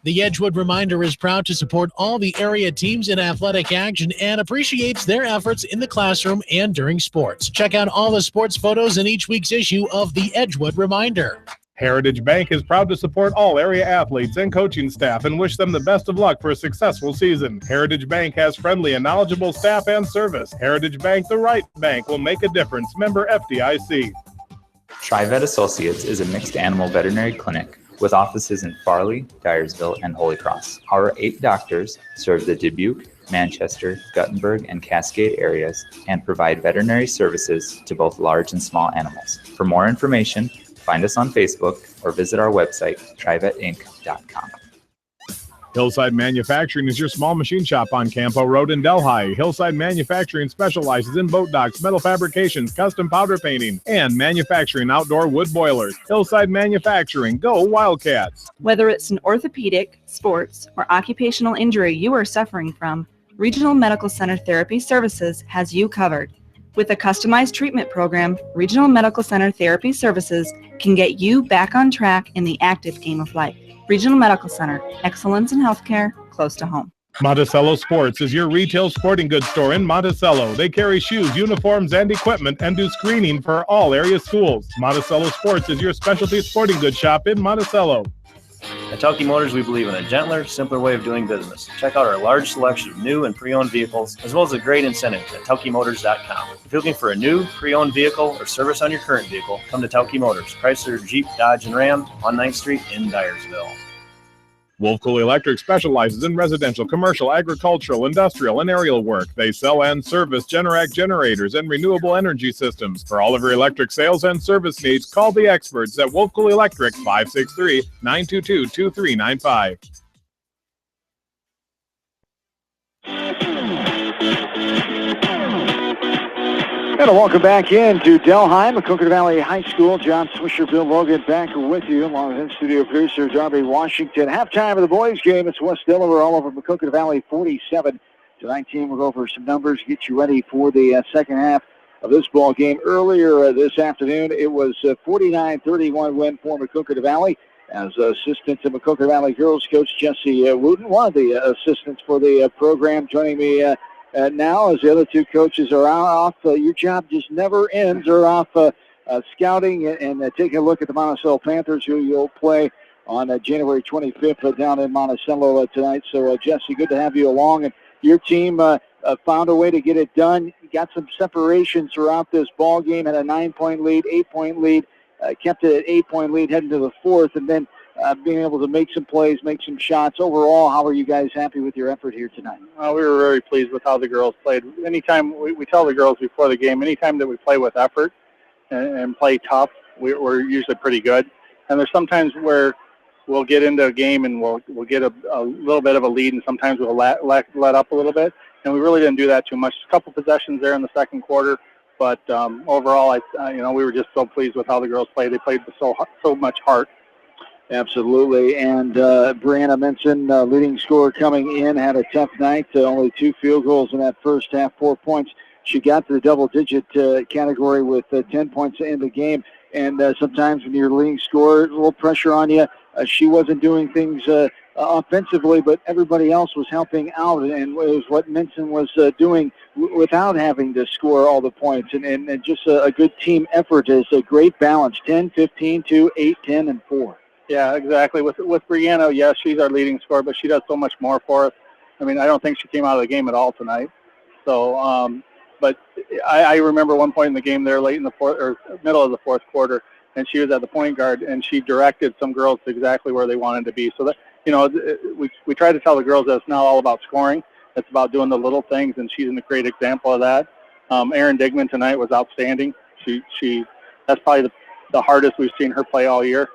The Edgewood Reminder is proud to support all the area teams in athletic action and appreciates their efforts in the classroom and during sports. Check out all the sports photos in each week's issue of the Edgewood Reminder. Heritage Bank is proud to support all area athletes and coaching staff and wish them the best of luck for a successful season. Heritage Bank has friendly and knowledgeable staff and service. Heritage Bank, the right bank, will make a difference. Member FDIC. TriVet Associates is a mixed animal veterinary clinic with offices in Farley, Dyersville, and Holy Cross. Our 8 doctors serve the Dubuque, Manchester, Guttenberg, and Cascade areas and provide veterinary services to both large and small animals. For more information, find us on Facebook or visit our website, trivetinc.com. Hillside Manufacturing is your small machine shop on Campo Road in Delhi. Hillside Manufacturing specializes in boat docks, metal fabrications, custom powder painting, and manufacturing outdoor wood boilers. Hillside Manufacturing, go Wildcats! Whether it's an orthopedic, sports, or occupational injury you are suffering from, Regional Medical Center Therapy Services has you covered. With a customized treatment program, Regional Medical Center Therapy Services can get you back on track in the active game of life. Regional Medical Center, excellence in healthcare, close to home. Monticello Sports is your retail sporting goods store in Monticello. They carry shoes, uniforms, and equipment and do screening for all area schools. Monticello Sports is your specialty sporting goods shop in Monticello. At Tauke Motors, we believe in a gentler, simpler way of doing business. Check out our large selection of new and pre-owned vehicles, as well as a great incentive at TaukeMotors.com. If you're looking for a new, pre-owned vehicle or service on your current vehicle, come to Tauke Motors, Chrysler, Jeep, Dodge, and Ram on 9th Street in Dyersville. Wolfcool Electric specializes in residential, commercial, agricultural, industrial, and aerial work. They sell and service Generac generators and renewable energy systems. For all of your electric sales and service needs, call the experts at Wolfcool Electric, 563-922-2395. And welcome back into Delhi, Maquoketa Valley High School. John Swisher, Bill Logan back with you, along with in-studio producer Darby Washington. Halftime of the boys' game. It's West Delaware all over Maquoketa Valley 47 to 19. We'll go over some numbers, get you ready for the second half of this ball game. Earlier this afternoon, it was a 49-31 win for Maquoketa Valley. As assistant to Maquoketa Valley girls coach Jesse Wooten, one of the assistants for the program, joining me now as the other two coaches are off. Your job just never ends. They're off scouting and taking a look at the Monticello Panthers, who you'll play on January 25th down in Monticello tonight. So, Jesse, good to have you along. And your team found a way to get it done. Got some separation throughout this ball game, had a 9-point lead, 8-point lead, kept it at 8-point lead heading to the fourth, and then being able to make some plays, make some shots. Overall, how are you guys happy with your effort here tonight? We were very pleased with how the girls played. Anytime we tell the girls before the game, anytime that we play with effort and play tough, we're usually pretty good. And there's sometimes where we'll get into a game and we'll get a little bit of a lead, and sometimes we'll let up a little bit. And we really didn't do that too much. A couple possessions there in the second quarter, but overall, we were just so pleased with how the girls played. They played with so much heart. Absolutely. And Brianna Minson, leading scorer coming in, had a tough night. Only 2 field goals in that first half, 4 points. She got to the double-digit category with 10 points in the game. And sometimes when you're leading scorer, a little pressure on you. She wasn't doing things offensively, but everybody else was helping out, and it was what Minson was doing without having to score all the points. And just a good team effort is a great balance, 10, 15, 2, 8, 10, and 4. Yeah, exactly. With Brianna, yes, she's our leading scorer, but she does so much more for us. I mean, I don't think she came out of the game at all tonight. So, but I remember one point in the game there late in the fourth, or middle of the fourth quarter, and she was at the point guard, and she directed some girls to exactly where they wanted to be. So that, we try to tell the girls that it's not all about scoring. It's about doing the little things, and she's a great example of that. Erin Digman tonight was outstanding. That's probably the hardest we've seen her play all year.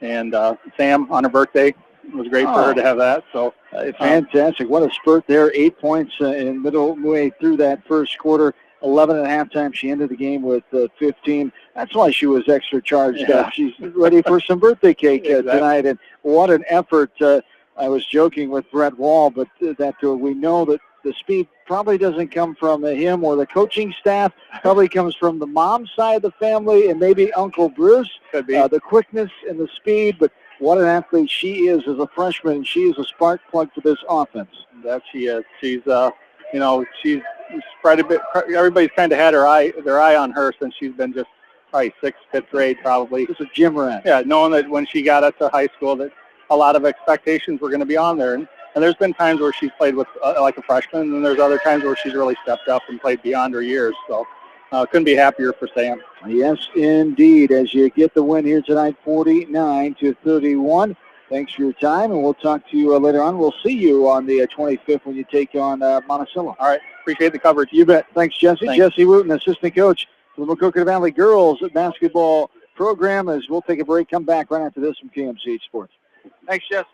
And Sam, on her birthday, it was great for her to have that. So fantastic. What a spurt there. 8 points in middle way through that first quarter. 11 at halftime. She ended the game with 15. That's why she was extra charged up. She's ready for some birthday cake tonight. And what an effort. I was joking with Brett Wall, but we know that the speed probably doesn't come from him or the coaching staff. Probably comes from the mom's side of the family and maybe Uncle Bruce. Could be. The quickness and the speed, but what an athlete she is as a freshman, and she is a spark plug for this offense. That she is. She's, she's quite a bit. Everybody's kind of had their eye on her since she's been just probably 6th, 5th grade probably. Just a gym rat. Yeah, knowing that when she got up to high school that a lot of expectations were going to be on there. And there's been times where she's played with like a freshman, and then there's other times where she's really stepped up and played beyond her years. So couldn't be happier for Sam. Yes, indeed. As you get the win here tonight, 49-31. Thanks for your time, and we'll talk to you later on. We'll see you on the 25th when you take on Monticello. All right. Appreciate the coverage. You bet. Thanks, Jesse. Thanks. Jesse Wooten, assistant coach for the Maquoketa Valley girls basketball program. As we'll take a break, come back right after this from KMCH Sports. Thanks, Jess.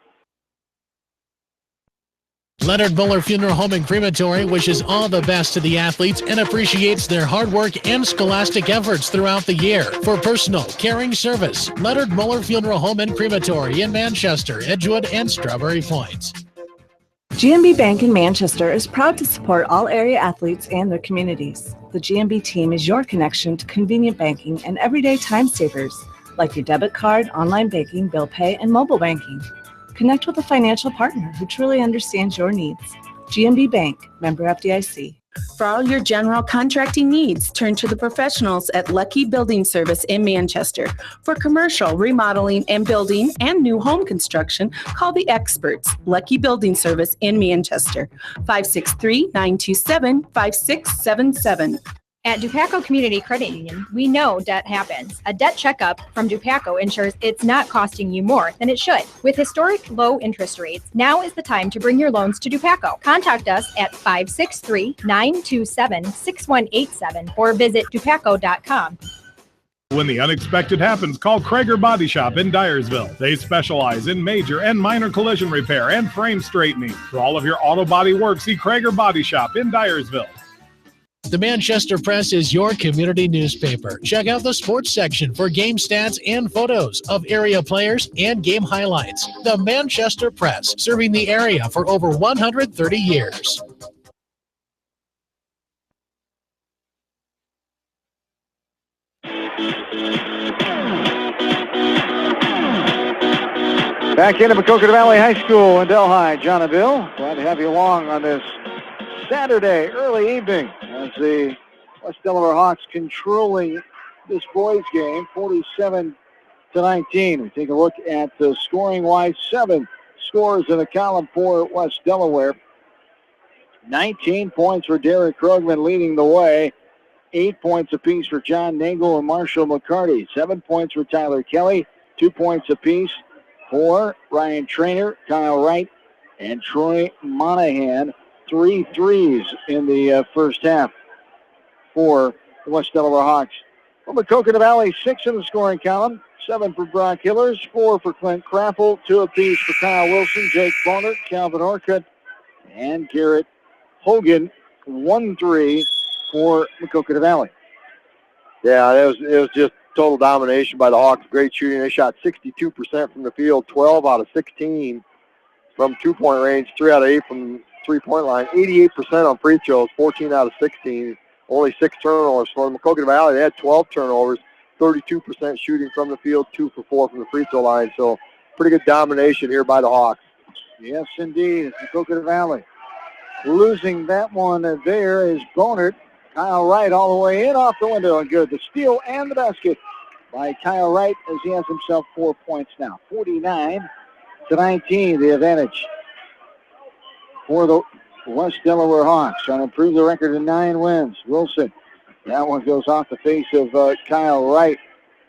Leonard Muller Funeral Home and Crematory wishes all the best to the athletes and appreciates their hard work and scholastic efforts throughout the year. For personal, caring service, Leonard Muller Funeral Home and Crematory in Manchester, Edgewood, and Strawberry Point. GMB Bank in Manchester is proud to support all area athletes and their communities. The GMB team is your connection to convenient banking and everyday time savers, like your debit card, online banking, bill pay, and mobile banking. Connect with a financial partner who truly understands your needs. GMB Bank, member FDIC. For all your general contracting needs, turn to the professionals at Lucky Building Service in Manchester. For commercial, remodeling, and building and new home construction, call the experts, Lucky Building Service in Manchester, 563-927-5677. At Dupaco Community Credit Union, we know debt happens. A debt checkup from Dupaco ensures it's not costing you more than it should. With historic low interest rates, now is the time to bring your loans to Dupaco. Contact us at 563-927-6187 or visit dupaco.com. When the unexpected happens, call Krager Body Shop in Dyersville. They specialize in major and minor collision repair and frame straightening. For all of your auto body work, see Krager Body Shop in Dyersville. The Manchester Press is your community newspaper. Check out the sports section for game stats and photos of area players and game highlights. The Manchester Press, serving the area for over 130 years. Back into Maquoketa Valley High School in Delhi. John and Bill, glad to have you along on this Saturday early evening as the West Delaware Hawks controlling this boys game 47-19. We take a look at the scoring-wise. 7 scores in the column for West Delaware. 19 points for Derek Krogman leading the way. 8 points apiece for John Nagel and Marshall McCarty. 7 points for Tyler Kelly. 2 points apiece for Ryan Trainer, Kyle Wright, and Troy Monahan. 3 threes in the first half for the West Delaware Hawks. From Maquoketa Valley, 6 in the scoring column. 7 for Brock Hillers, 4 for Clint Craffle, 2 apiece for Kyle Wilson, Jake Bonner, Calvin Orcutt, and Garrett Hogan. 1-3 for Maquoketa Valley. Yeah, it was just total domination by the Hawks. Great shooting. They shot 62% from the field, 12 out of 16 from two-point range, 3 out of 8 from three-point line, 88% on free throws, 14 out of 16, only 6 turnovers. For Maquoketa Valley, they had 12 turnovers, 32% shooting from the field, 2 for 4 from the free throw line. So pretty good domination here by the Hawks. Yes, indeed. It's Maquoketa Valley. Losing that one there is Bonert. Kyle Wright all the way in off the window and good. The steal and the basket by Kyle Wright as he has himself 4 points now. 49-19, the advantage for the West Delaware Hawks. Trying to improve the record to 9 wins. Wilson, that one goes off the face of Kyle Wright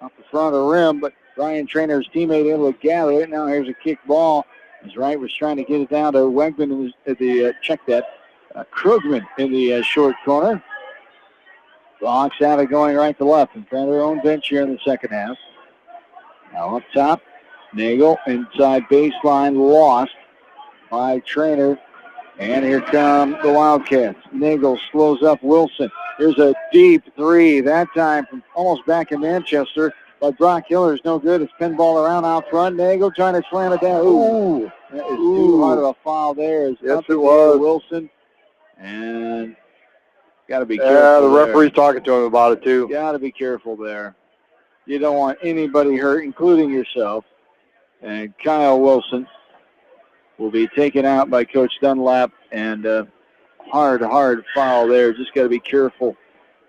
off the front of the rim, but Ryan Trainer's teammate able to gather it. Now here's a kick ball as Wright was trying to get it down to Wegman at the check that. Krugman in the short corner. The Hawks have it going right to left in front of their own bench here in the second half. Now up top, Nagel inside baseline, lost by Trainer. And here come the Wildcats. Nagel slows up Wilson. Here's a deep 3, that time from almost back in Manchester. But Brock Hillers no good. It's pinball around out front. Nagel trying to slam it down. Ooh, that is too hard of a foul there. Yes, it was. Wilson. And got to be careful. Yeah, the referee's talking to him about it too. Got to be careful there. You don't want anybody hurt, including yourself. And Kyle Wilson will be taken out by Coach Dunlap. And hard foul there. Just got to be careful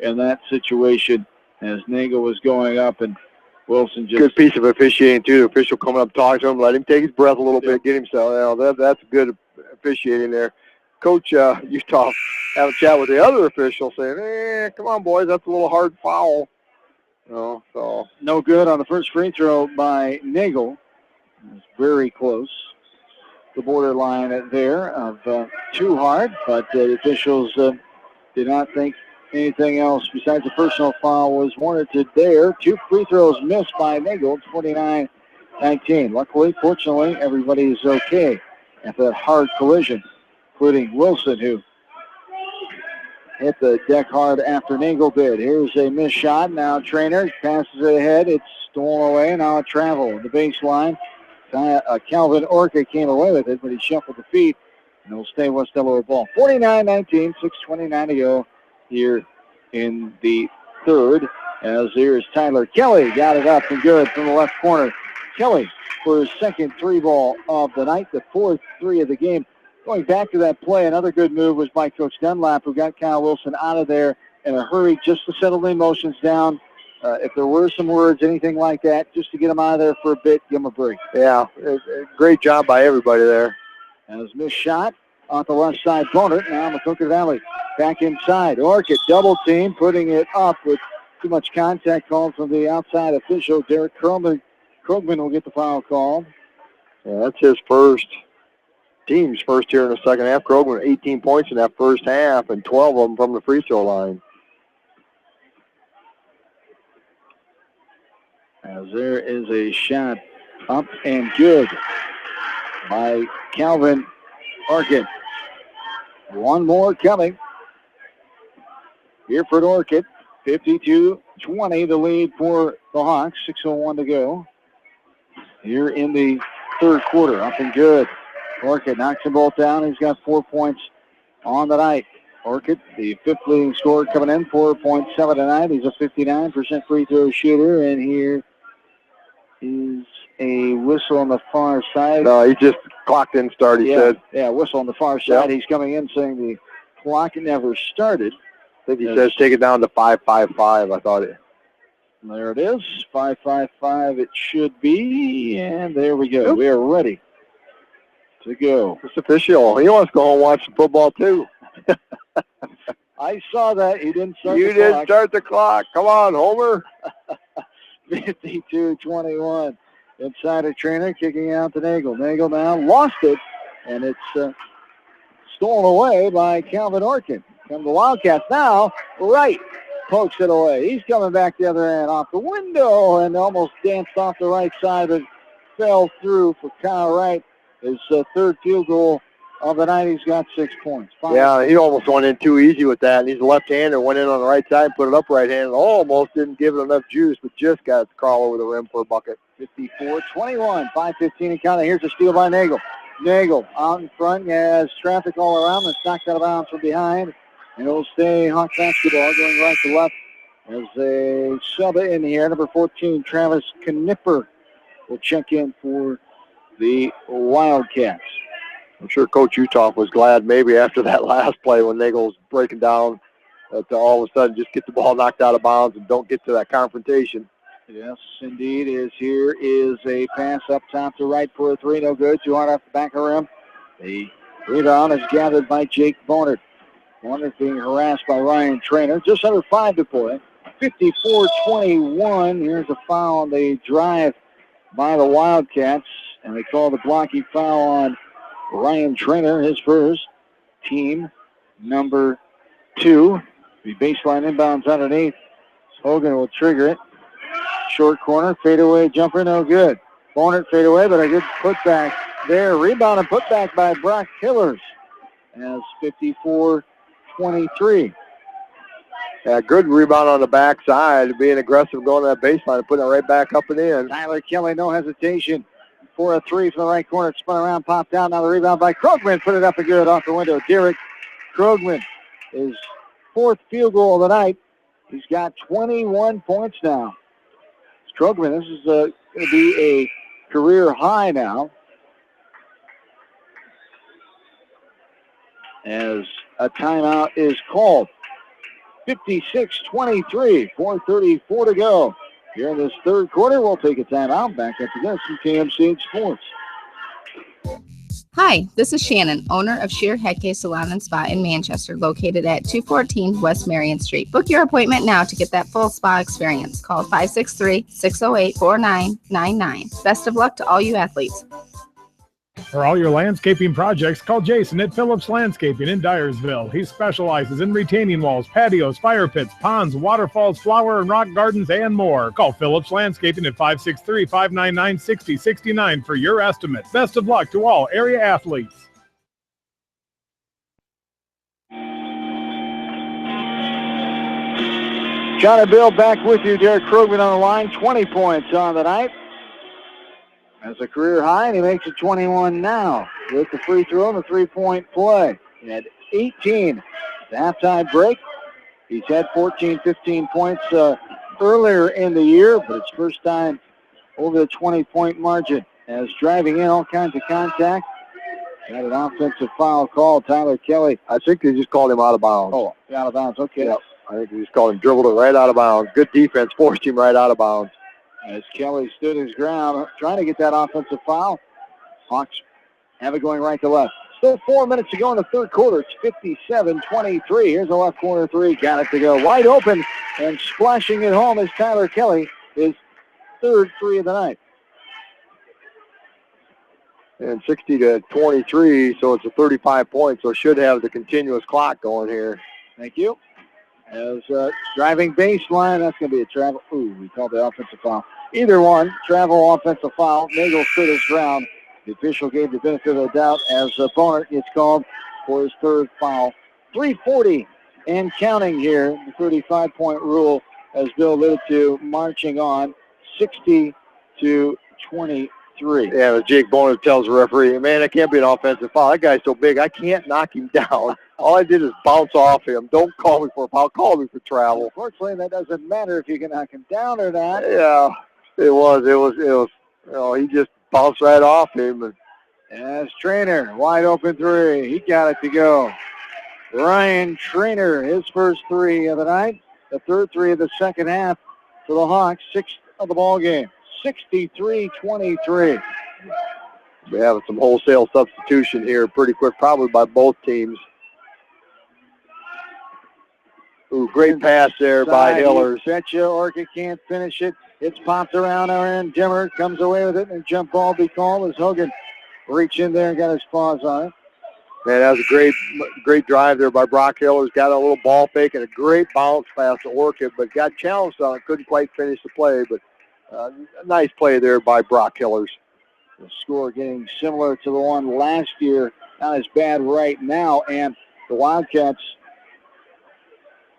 in that situation as Nagel was going up and Wilson just... Good piece of officiating too. The official coming up talking to him, let him take his breath a little bit, get himself. That's good officiating there. Coach Utah have a chat with the other official saying, come on, boys, that's a little hard foul. So no good on the first free throw by Nagel. It's very close. The borderline there of too hard, but the officials did not think anything else besides a personal foul was warranted there. 2 free throws missed by Nagel, 29-19. Luckily, fortunately, everybody is okay after that hard collision, including Wilson, who hit the deck hard after Nagel did. Here's a missed shot. Now Trainer passes it ahead. It's stolen away. Now a travel. The baseline. Calvin Orca came away with it, but he shuffled the feet, and it'll stay West Delaware ball. 49-19, 6:29 to go here in the third. As here's Tyler Kelly. Got it up and good from the left corner. Kelly for his second 3-ball of the night, the 4th 3 of the game. Going back to that play, another good move was by Coach Dunlap, who got Kyle Wilson out of there in a hurry just to settle the emotions down. If there were some words, anything like that, just to get him out of there for a bit, give him a break. Yeah, great job by everybody there. As missed shot off the left side corner. Now Maquoketa Valley back inside. Orchid double team, putting it up with too much contact called from the outside official. Derek Krogman will get the foul call. Yeah, that's his team's first here in the second half. Krogman 18 points in that first half and 12 of them from the free throw line. As there is a shot up and good by Calvin Orchid. One more coming. here for Orchid. 52-20, the lead for the Hawks. 6:01 to go. Here in the third quarter, up and good. Orchid knocks them both down. He's got 4 points on the night. Orchid, the fifth leading scorer coming in, 4.7 tonight. He's a 59% free throw shooter, and here is a whistle on the far side. No, he just clocked in start, he said. Yeah, whistle on the far side. He's coming in saying the clock never started. I think he says take it down to 5-5-5. I thought it. There it is. 5-5-5 it should be. And there we go. We are ready to go. It's official. He wants to go home and watch some football, too. I saw that. He didn't start the clock. You didn't start the clock. Come on, Homer. 52-21. Inside a Trainer, kicking out to Nagel. Nagel now lost it, and it's stolen away by Calvin Orkin. Come the Wildcats now. Right. Pokes it away. He's coming back the other end off the window and almost danced off the right side, but fell through for Kyle Wright. His third field goal of the night. He's got 6 points. Yeah, he almost went in too easy with that. And he's a left-hander, went in on the right side and put it up right-handed. Almost didn't give it enough juice, but just got it to crawl over the rim for a bucket. 54-21, 5:15 and counting. Here's a steal by Nagel. Nagel out in front, has traffic all around. It's knocked out of bounds from behind. And it'll stay Hawk basketball going right to left as they sub it in here. Number 14, Travis Knipper will check in for the Wildcats. I'm sure Coach Uthoff was glad maybe after that last play when Nagel's breaking down to all of a sudden just get the ball knocked out of bounds and don't get to that confrontation. Yes, indeed. Here is a pass up top to right for a three. No good. Too hard off the back of the rim. The rebound is gathered by Jake Bonert. Bonert being harassed by Ryan Trainer. Just under 5 to play. 54-21. Here's a foul on the drive by the Wildcats. And they call the blocking foul on Ryan Trainer, his first, team number 2. The baseline inbounds underneath. Hogan will trigger it. Short corner, fadeaway jumper, no good. Bonert fadeaway, but a good putback there. Rebound and putback by Brock Hillers. As 54-23. Yeah, good rebound on the backside, being aggressive going to that baseline and putting it right back up and in. Tyler Kelly, no hesitation for a three from the right corner. It spun around, popped out. Now the rebound by Krogman. Put it up and good off the window. Derek Krogman, his 4th field goal of the night. He's got 21 points now. Krogman, this is going to be a career high now. As a timeout is called. 56-23, 4:34 to go. Here in this third quarter, we'll take a timeout. Back up to this from KMCH Sports. Hi, this is Shannon, owner of Sheer Headcase Salon and Spa in Manchester, located at 214 West Marion Street. Book your appointment now to get that full spa experience. Call 563-608-4999. Best of luck to all you athletes. For all your landscaping projects, call Jason at Phillips Landscaping in Dyersville. He specializes in retaining walls, patios, fire pits, ponds, waterfalls, flower and rock gardens, and more. Call Phillips Landscaping at 563-599-6069 for your estimate. Best of luck to all area athletes. John and Bill back with you. Derek Krogman on the line, 20 points on the night. That's a career high, and he makes it 21 now with the free throw and the three-point play. He had 18 at the halftime break. He's had 14, 15 points earlier in the year, but it's first time over the 20-point margin. As driving in, all kinds of contact. Got an offensive foul call. Tyler Kelly. I think they just called him out of bounds. Oh, out of bounds. Okay. Yep. I think they just called him, dribbled it right out of bounds. Good defense, forced him right out of bounds. As Kelly stood his ground, trying to get that offensive foul. Hawks have it going right to left. Still 4 minutes to go in the third quarter. It's 57-23. Here's a left corner three. Got it to go. Wide open and splashing it home is Tyler Kelly, his third three of the night. And 60-23, so it's a 35 points, so should have the continuous clock going here. Thank you. As driving baseline, that's going to be a travel. Ooh, we called the offensive foul. Either one, travel offensive foul. Nagel stood his ground. The official gave the benefit of the doubt as Bonert gets called for his third foul. 3:40 and counting here. The 35-point rule, as Bill alluded to, marching on 60-23. Yeah, but Jake Boner tells the referee, man, that can't be an offensive foul. That guy's so big, I can't knock him down. All I did is bounce off him. Don't call me for a foul. Call me for travel. Fortunately, that doesn't matter if you can knock him down or not. Yeah, it was. You know, he just bounced right off him. As Trainer, wide open three. He got it to go. Ryan Trainer, his first three of the night. The third three of the second half for the Hawks. Sixth of the ball game. 63-23. We have some wholesale substitution here pretty quick, probably by both teams. Ooh, great pass there by Hillers. Betcha Orca can't finish it. It's popped around. Aaron Dimmer comes away with it, and a jump ball be called as Hogan reached in there and got his paws on it. Man, that was a great drive there by Brock Hillers. Got a little ball fake and a great bounce pass to Orca, but got challenged on it. Couldn't quite finish the play, but a nice play there by Brock Hillers. The score getting similar to the one last year. Not as bad right now, and the Wildcats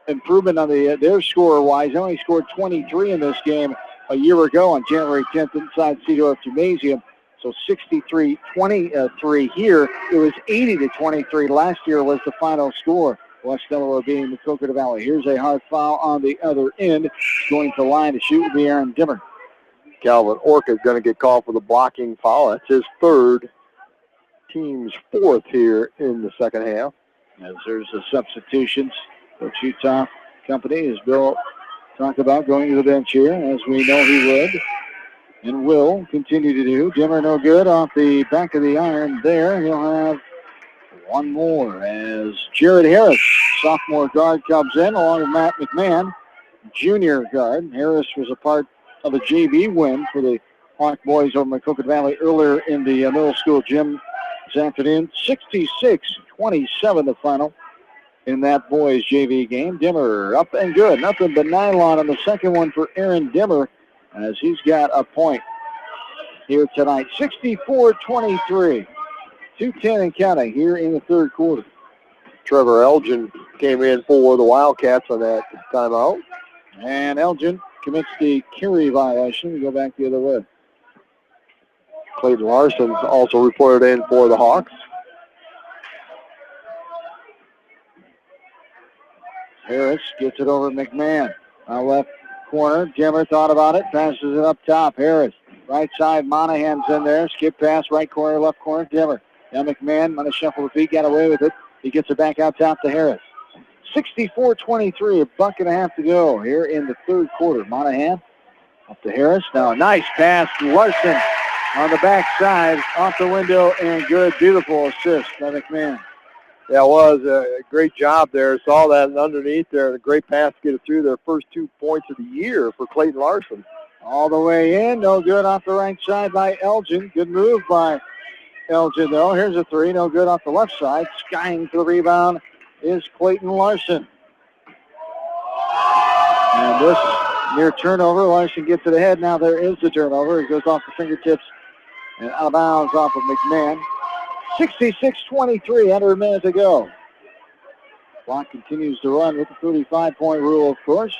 improvement on their score-wise. They only scored 23 in this game a year ago on January 10th inside Cedar Gymnasium. So 63-23 here. It was 80-23 last year was the final score. West Delaware beating Maquoketa Valley. Here's a hard foul on the other end. Going to line to shoot will be Aaron Dimmer. Calvin Orca is going to get called for the blocking foul. That's his third, team's fourth here in the second half. As there's the substitutions. Coach Utah Company, as Bill talked about, going to the bench here, as we know he would and will continue to do. Dimmer no good off the back of the iron there. He'll have one more as Jared Harris, sophomore guard, comes in along with Matt McMahon, junior guard. Harris was a part of a JV win for the Hawk boys over Maquoketa Valley earlier in the middle school gym this afternoon. 66-27 the final in that boys JV game. Dimmer up and good. Nothing but nylon on the second one for Aaron Dimmer as he's got a point here tonight. 64-23. 2:10 and counting here in the third quarter. Trevor Elgin came in for the Wildcats on that timeout. And Elgin commits the carry violation. We go back the other way. Clayton Larson's also reported in for the Hawks. Harris gets it over McMahon. Left corner. Dimmer thought about it. Passes it up top. Harris. Right side. Monahan's in there. Skip pass. Right corner. Left corner. Dimmer. Now McMahon on a shuffle of feet. Got away with it. He gets it back out top to Harris. 64-23. A buck and a half to go here in the third quarter. Monahan up to Harris. Now a nice pass. Larson on the backside. Off the window and good. Beautiful assist by McMahon. Yeah, it was a great job there. Saw that underneath there, and a great pass to get it through their first 2 points of the year for Clayton Larson. All the way in, no good off the right side by Elgin. Good move by Elgin, though. Here's a three, no good off the left side. Skying for the rebound is Clayton Larson. And this near turnover, Larson gets it ahead. Now there is the turnover. It goes off the fingertips and out of bounds off of McMahon. 66-23, under a minute to go. Clock continues to run with the 35-point rule, of course.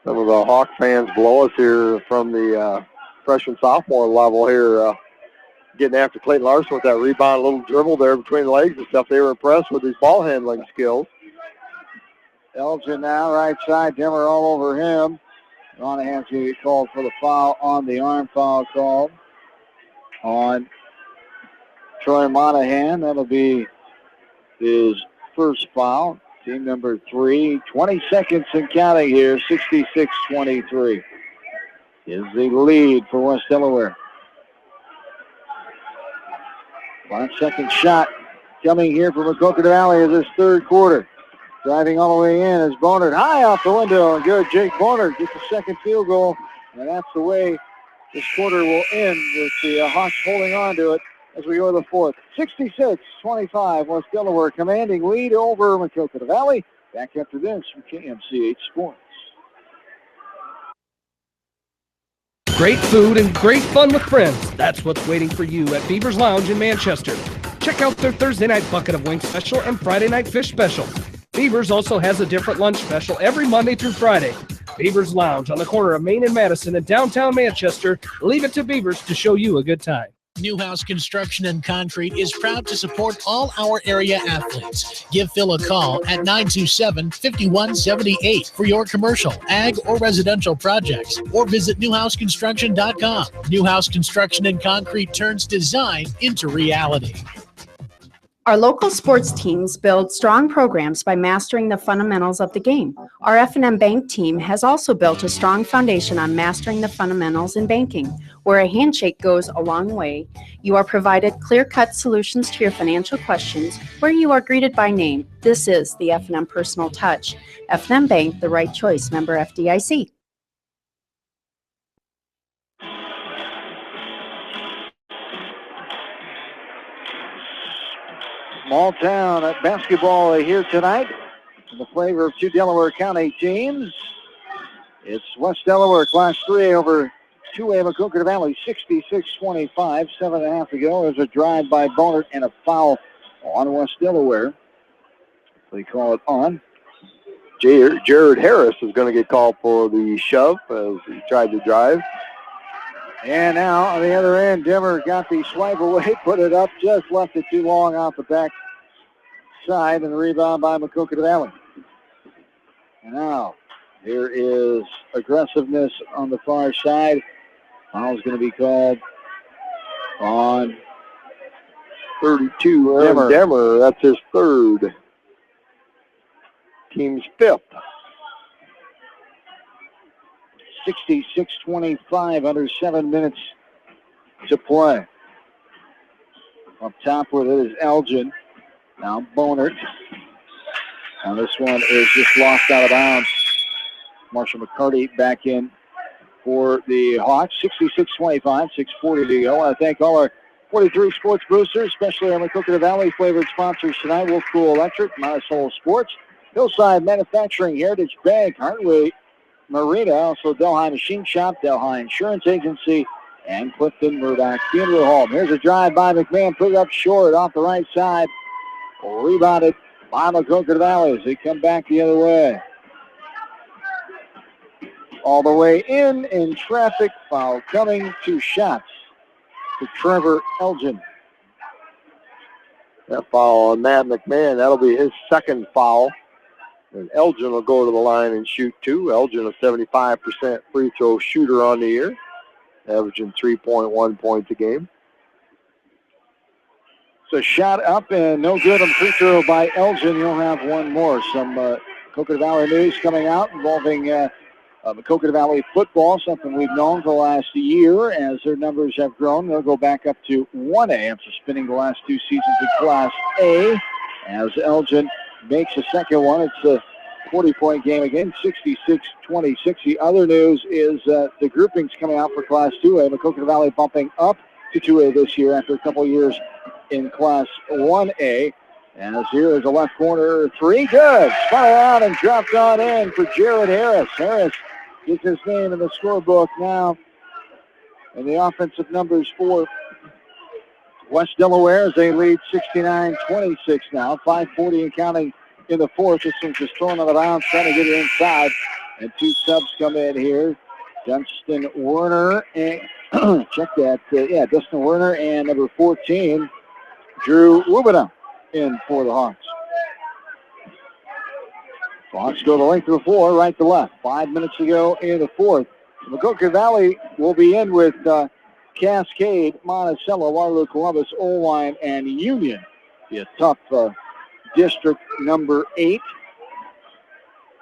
Some of the Hawk fans below us here from the freshman sophomore level here, getting after Clayton Larson with that rebound, a little dribble there between the legs and stuff. They were impressed with his ball handling skills. Elgin now, right side, Dimmer all over him. Monahan's going to get called for the foul on the arm foul called on Troy Monahan. That'll be his first foul. Team number 3. 20 seconds and counting here. 66-23 is the lead for West Delaware. 5-second shot coming here from Maquoketa Valley in this third quarter. Driving all the way in is Bonert high off the window. And good. Jake Bonert gets the second field goal. And that's the way this quarter will end with the Hawks holding on to it as we go to the fourth. 66-25, West Delaware commanding lead over Maquoketa Valley. Back after this from KMCH Sports. Great food and great fun with friends. That's what's waiting for you at Beaver's Lounge in Manchester. Check out their Thursday night bucket of wings special and Friday night fish special. Beavers also has a different lunch special every Monday through Friday. Beavers Lounge on the corner of Main and Madison in downtown Manchester. Leave it to Beavers to show you a good time. Newhouse Construction and Concrete is proud to support all our area athletes. Give Phil a call at 927-5178 for your commercial, ag, or residential projects, or visit newhouseconstruction.com. Newhouse Construction and Concrete turns design into reality. Our local sports teams build strong programs by mastering the fundamentals of the game. Our F&M Bank team has also built a strong foundation on mastering the fundamentals in banking, where a handshake goes a long way. You are provided clear-cut solutions to your financial questions, where you are greeted by name. This is the F&M Personal Touch. F&M Bank, the right choice. Member FDIC. Small town basketball here tonight. The flavor of two Delaware County teams. It's West Delaware Class 3 over 2A Maquoketa Valley, 66-25. 7.5 to go. There's a drive by Bonert and a foul on West Delaware. They call it on. Jared Harris is going to get called for the shove as he tried to drive. And now on the other end, Denver got the swipe away, put it up, just left it too long off the back side, and the rebound by Maquoketa Valley. And now here is aggressiveness on the far side. Foul's going to be called on 32, Demmer. That's his third. Team's fifth. 66-25, under 7 minutes to play. Up top with it is Elgin. Now Bonert. Now this one is just lost out of bounds. Marshall McCarty back in for the Hawks. 66-25, 6:40 to go. I want to thank all our 43 sports boosters, especially our Maquoketa Valley flavored sponsors tonight. Wolf Cool Electric, Monticello Sports, Hillside Manufacturing, Heritage Bank, Hartway Marina, also Delhi Machine Shop, Delhi Insurance Agency, and Clifton Murdoch Funeral Home. Here's a drive by McMahon, put it up short off the right side. Rebounded by Maquoketa Valley as they come back the other way. All the way in traffic, foul coming, 2 shots to Trevor Elgin. That foul on Matt McMahon, that'll be his second foul. And Elgin will go to the line and shoot 2. Elgin, a 75% free throw shooter on the year, averaging 3.1 points a game. So shot up and no good on the free throw by Elgin. You'll have one more. Some Maquoketa Valley news coming out involving Maquoketa Valley football, something we've known for the last year. As their numbers have grown, they'll go back up to 1A after spending the last 2 seasons in Class A. As Elgin makes the second one, it's a 40-point game again, 66-26. The other news is the groupings coming out for Class 2A. Maquoketa Valley bumping up to 2A this year after a couple years in Class 1A. As here is a left corner 3, good. Spun around and dropped on in for Jared Harris. Harris gets his name in the scorebook now. And the offensive numbers for West Delaware as they lead 69-26 now. 5:40 and counting in the fourth. This one's just thrown out of bounds, trying to get it inside. And 2 subs come in here. Dustin Werner and check that. Dustin Werner and number 14, Drew Rubina in for the Hawks. Hawks go the length of the floor, right to left. 5 minutes to go in the fourth. Maquoketa Valley will be in with Cascade, Monticello, Waterloo, Columbus, Oline, and Union. Be a tough district number 8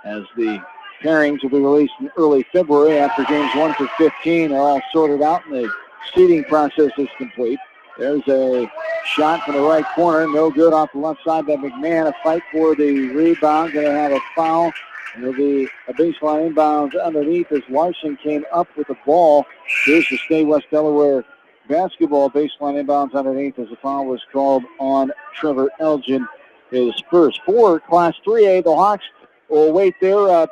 as the pairings will be released in early February after games 1 through 15 are all sorted out and the seeding process is complete. There's a shot from the right corner, no good off the left side by McMahon. A fight for the rebound, going to have a foul. It'll be a baseline inbound underneath as Larson came up with the ball. Here's the State West Delaware basketball baseline inbounds underneath as the foul was called on Trevor Elgin. His first. For Class 3A, the Hawks will await their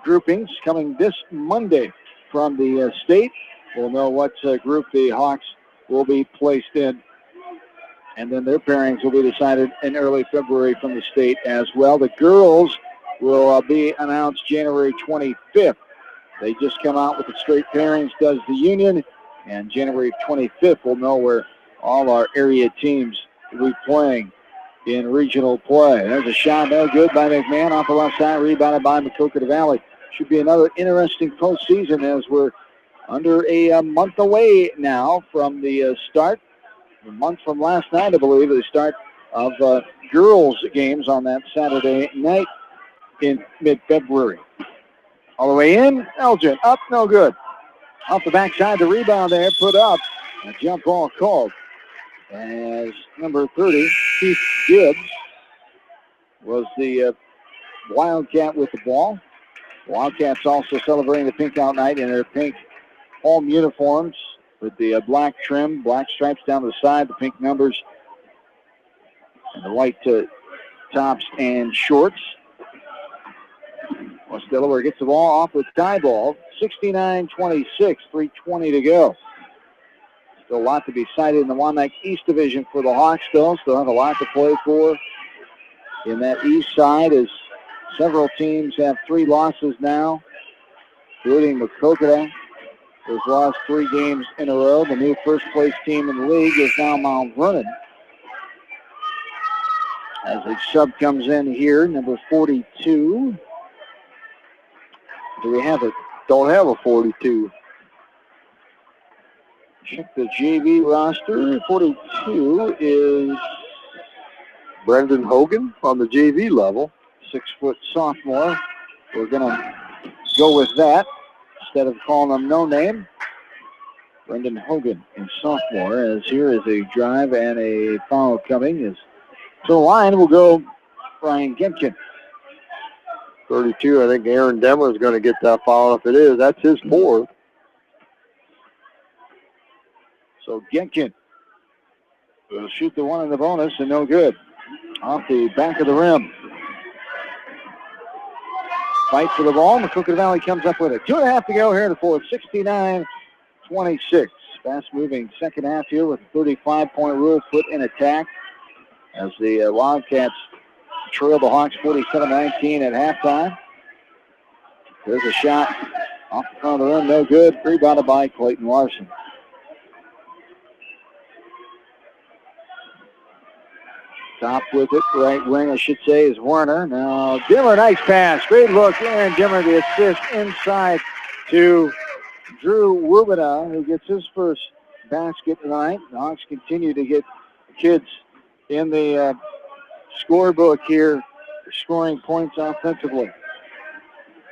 groupings coming this Monday from the state. We'll know what group the Hawks will be placed in And then their pairings will be decided in early February from the state as well. The girls will be announced January 25th. They just come out with the straight pairings, does the union, and January 25th we'll know where all our area teams will be playing in regional play. There's a shot, no good by McMahon off the left side, rebounded by Maquoketa Valley. Should be another interesting postseason as we're under a month away now from the start. A month from last night, I believe, the start of girls' games on that Saturday night in mid-February. All the way in, Elgin, up, no good. Off the backside, the rebound there, put up. A jump ball called as number 30, Keith Gibbs, was the Wildcat with the ball. Wildcats also celebrating the Pink Out Night in their pink home uniforms with the black trim, black stripes down the side, the pink numbers, and the white tops and shorts. West Delaware gets the ball off with tie ball. 69-26, 3:20 to go. Still a lot to be cited in the Wanack East Division for the Hawks, though. Still have a lot to play for in that east side as several teams have 3 losses now, including Maquoketa, who's lost 3 games in a row. The new first-place team in the league is now Mount Vernon. As a sub comes in here, number 42. Do we have it? Don't have a 42. Check the JV roster. 42 is Brendan Hogan on the JV level. 6-foot sophomore. We're going to go with that instead of calling him no name. Brendan Hogan, a sophomore, as here is a drive and a foul coming. As to the line will go Brian Gimkin. 32, I think Aaron Demmer is going to get that foul. If it is, that's his 4th. So Gimkin will shoot the one in the bonus and no good. Off the back of the rim. Fight for the ball. Maquoketa Valley comes up with it. 2.5 to go here in the fourth. 69-26. Fast-moving second half here with a 35-point rule put in attack as the Wildcats trail the Hawks 47-19 at halftime. There's a shot off the front of the rim, no good. Rebounded by Clayton Larson. Top with it, right wing, I should say, is Warner. Now, Dimmer, nice pass. Great look. Aaron Dimmer, the assist inside to Drew Wubina, who gets his first basket tonight. The Hawks continue to get kids in the scorebook here, scoring points offensively.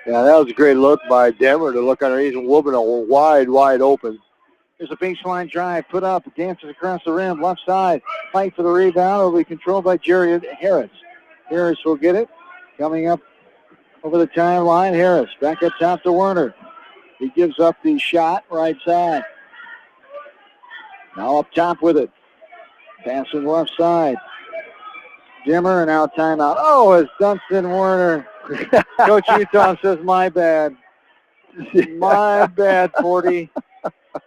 Yeah, that was a great look by Denver to look underneath and Wubina wide open. There's a baseline drive, put up, dances across the rim, left side, fight for the rebound. Will be controlled by Jared Harris. Harris will get it. Coming up over the timeline, Harris back up top to Werner. He gives up the shot, right side. Now up top with it. Passing left side. Dimmer, and now timeout. Oh, it's Dunstan Werner. Coach Utah says, my bad. My bad, 40.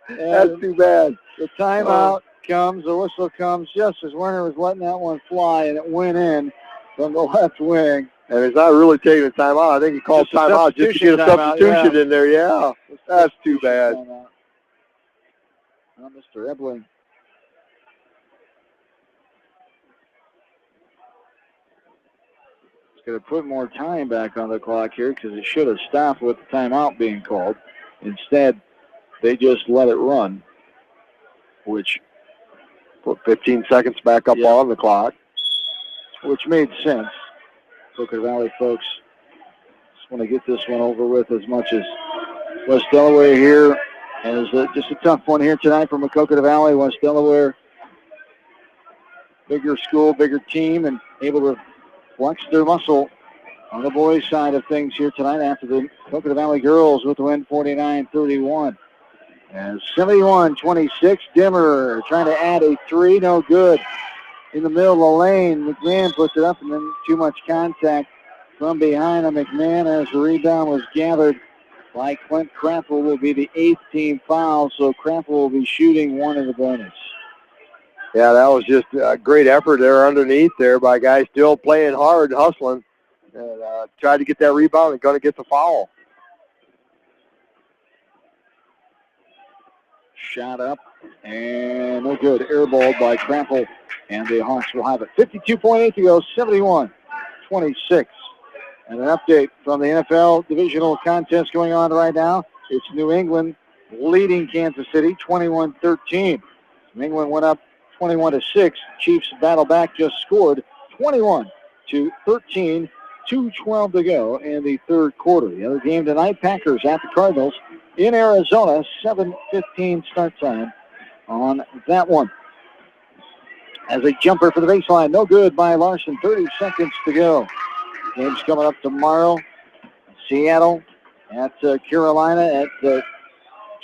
That's too bad. The timeout comes, the whistle comes just as Werner was letting that one fly, and it went in from the left wing. And it's not really taking a timeout. I think he called timeout just to get a substitution in there. Yeah, that's too bad. Well, Mr. Ebling. Going to put more time back on the clock here because it should have stopped with the timeout being called. Instead, they just let it run, which put 15 seconds back up on the clock, which made sense. Maquoketa Valley folks just want to get this one over with as much as West Delaware here. As just a tough one here tonight for Maquoketa Valley. West Delaware, bigger school, bigger team, and able to flex their muscle on the boys' side of things here tonight after the Maquoketa Valley girls with the win 49-31. And 71-26, Dimmer trying to add a 3, no good. In the middle of the lane, McMahon puts it up and then too much contact from behind on McMahon as the rebound was gathered by Clint Krampel. Will be the 8th team foul, so Krampel will be shooting one of the bonus. Yeah, that was just a great effort there underneath there by guys still playing hard, hustling, and tried to get that rebound and going to get the foul. Shot up and no good. Airballed by Crampel, and the Hawks will have it. 52.8 to go, 71-26. And an update from the NFL divisional contest going on right now. It's New England leading Kansas City 21-13. New England went up 21-6. Chiefs battle back, just scored 21-13. 2:12 to go in the third quarter. The other game tonight, Packers at the Cardinals in Arizona, 7:15 start time on that one. As a jumper for the baseline, no good by Larson, 30 seconds to go. Game's coming up tomorrow. Seattle at Carolina at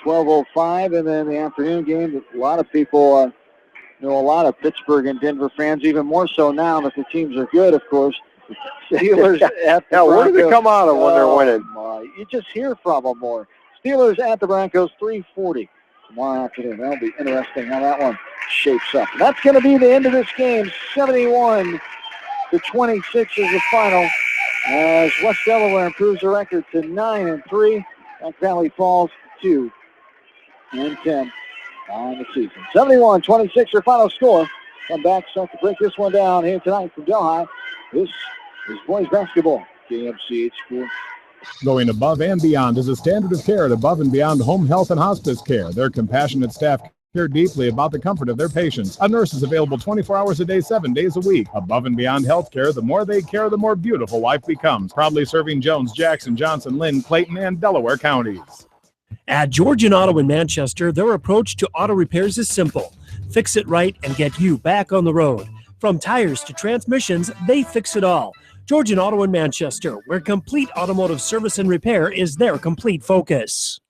12:05, and then the afternoon game. A lot of people know a lot of Pittsburgh and Denver fans, even more so now that the teams are good, of course. Steelers at the Broncos. Where do they come out of when they're winning? You just hear from them more. Steelers at the Broncos, 3:40 tomorrow afternoon. That'll be interesting how that one shapes up. That's going to be the end of this game. 71-26 is the final, as West Delaware improves the record to 9-3. Back Valley falls to 2-10 on the season. 71-26 your final score. Come back, start to break this one down here tonight from Delhi. This is boys basketball. KMCH School. Going above and beyond is a standard of care at Above and Beyond Home Health and Hospice Care. Their compassionate staff care deeply about the comfort of their patients. A nurse is available 24 hours a day, 7 days a week. Above and Beyond Healthcare, the more they care, the more beautiful life becomes. Proudly serving Jones, Jackson, Johnson, Lynn, Clayton, and Delaware counties. At Georgian Auto in Manchester, their approach to auto repairs is simple. Fix it right and get you back on the road. From tires to transmissions, they fix it all. Georgian Auto in Manchester, where complete automotive service and repair is their complete focus.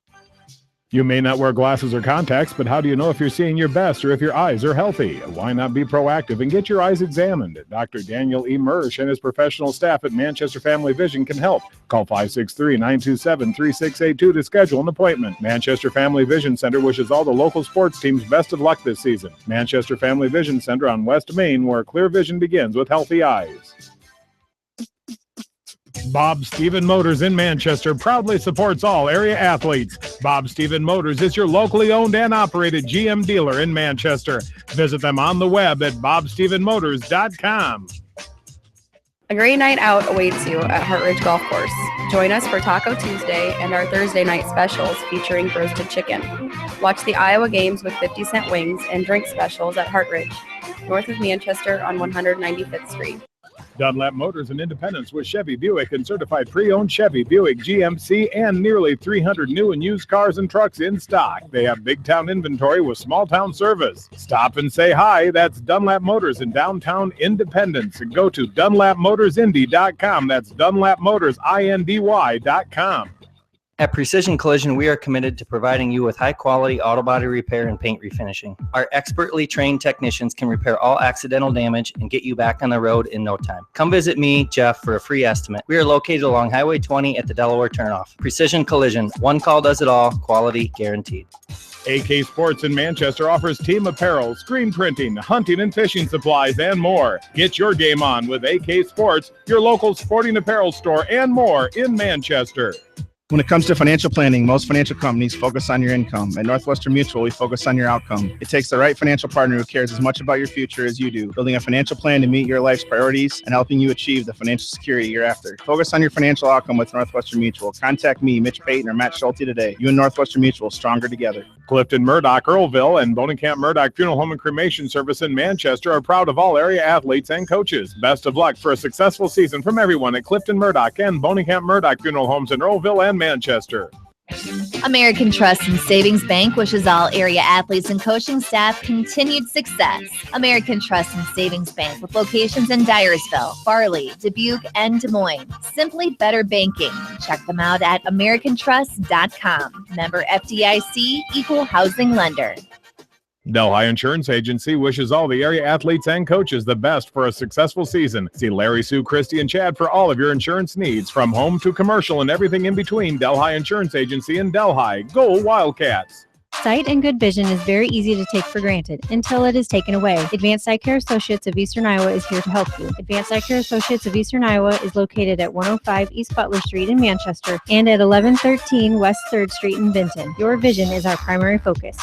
You may not wear glasses or contacts, but how do you know if you're seeing your best or if your eyes are healthy? Why not be proactive and get your eyes examined? Dr. Daniel E. Mersch and his professional staff at Manchester Family Vision can help. Call 563-927-3682 to schedule an appointment. Manchester Family Vision Center wishes all the local sports teams best of luck this season. Manchester Family Vision Center on West Main, where clear vision begins with healthy eyes. Bob Stephen Motors in Manchester proudly supports all area athletes. Bob Stephen Motors is your locally owned and operated GM dealer in Manchester. Visit them on the web at bobstephenmotors.com. A great night out awaits you at Hartridge Golf Course. Join us for Taco Tuesday and our Thursday night specials featuring roasted chicken. Watch the Iowa games with 50-cent wings and drink specials at Hartridge, north of Manchester on 195th Street. Dunlap Motors in Independence with Chevy Buick and certified pre-owned Chevy, Buick, GMC, and nearly 300 new and used cars and trucks in stock. They have big town inventory with small town service. Stop and say hi. That's Dunlap Motors in downtown Independence. And go to DunlapMotorsIndy.com. That's DunlapMotorsIndy.com. At Precision Collision, we are committed to providing you with high-quality auto body repair and paint refinishing. Our expertly trained technicians can repair all accidental damage and get you back on the road in no time. Come visit me, Jeff, for a free estimate. We are located along Highway 20 at the Delaware turnoff. Precision Collision, one call does it all, quality guaranteed. AK Sports in Manchester offers team apparel, screen printing, hunting and fishing supplies, and more. Get your game on with AK Sports, your local sporting apparel store, and more in Manchester. When it comes to financial planning, most financial companies focus on your income. At Northwestern Mutual, we focus on your outcome. It takes the right financial partner who cares as much about your future as you do, building a financial plan to meet your life's priorities and helping you achieve the financial security you're after. Focus on your financial outcome with Northwestern Mutual. Contact me, Mitch Payton, or Matt Schulte today. You and Northwestern Mutual, stronger together. Clifton Murdoch, Earlville, and Bonenkamp Murdoch Funeral Home and Cremation Service in Manchester are proud of all area athletes and coaches. Best of luck for a successful season from everyone at Clifton Murdoch and Bonenkamp Murdoch Funeral Homes in Earlville and Manchester. American Trust and Savings Bank wishes all area athletes and coaching staff continued success. American Trust and Savings Bank with locations in Dyersville, Farley, Dubuque, and Des Moines. Simply better banking. Check them out at americantrust.com. Member FDIC, equal housing lender. Delhi Insurance Agency wishes all the area athletes and coaches the best for a successful season. See Larry, Sue, Christy, and Chad for all of your insurance needs, from home to commercial and everything in between. Delhi Insurance Agency in Delhi. Go Wildcats! Sight and good vision is very easy to take for granted until it is taken away. Advanced Eye Care Associates of Eastern Iowa is here to help you. Advanced Eye Care Associates of Eastern Iowa is located at 105 East Butler Street in Manchester and at 1113 West 3rd Street in Vinton. Your vision is our primary focus.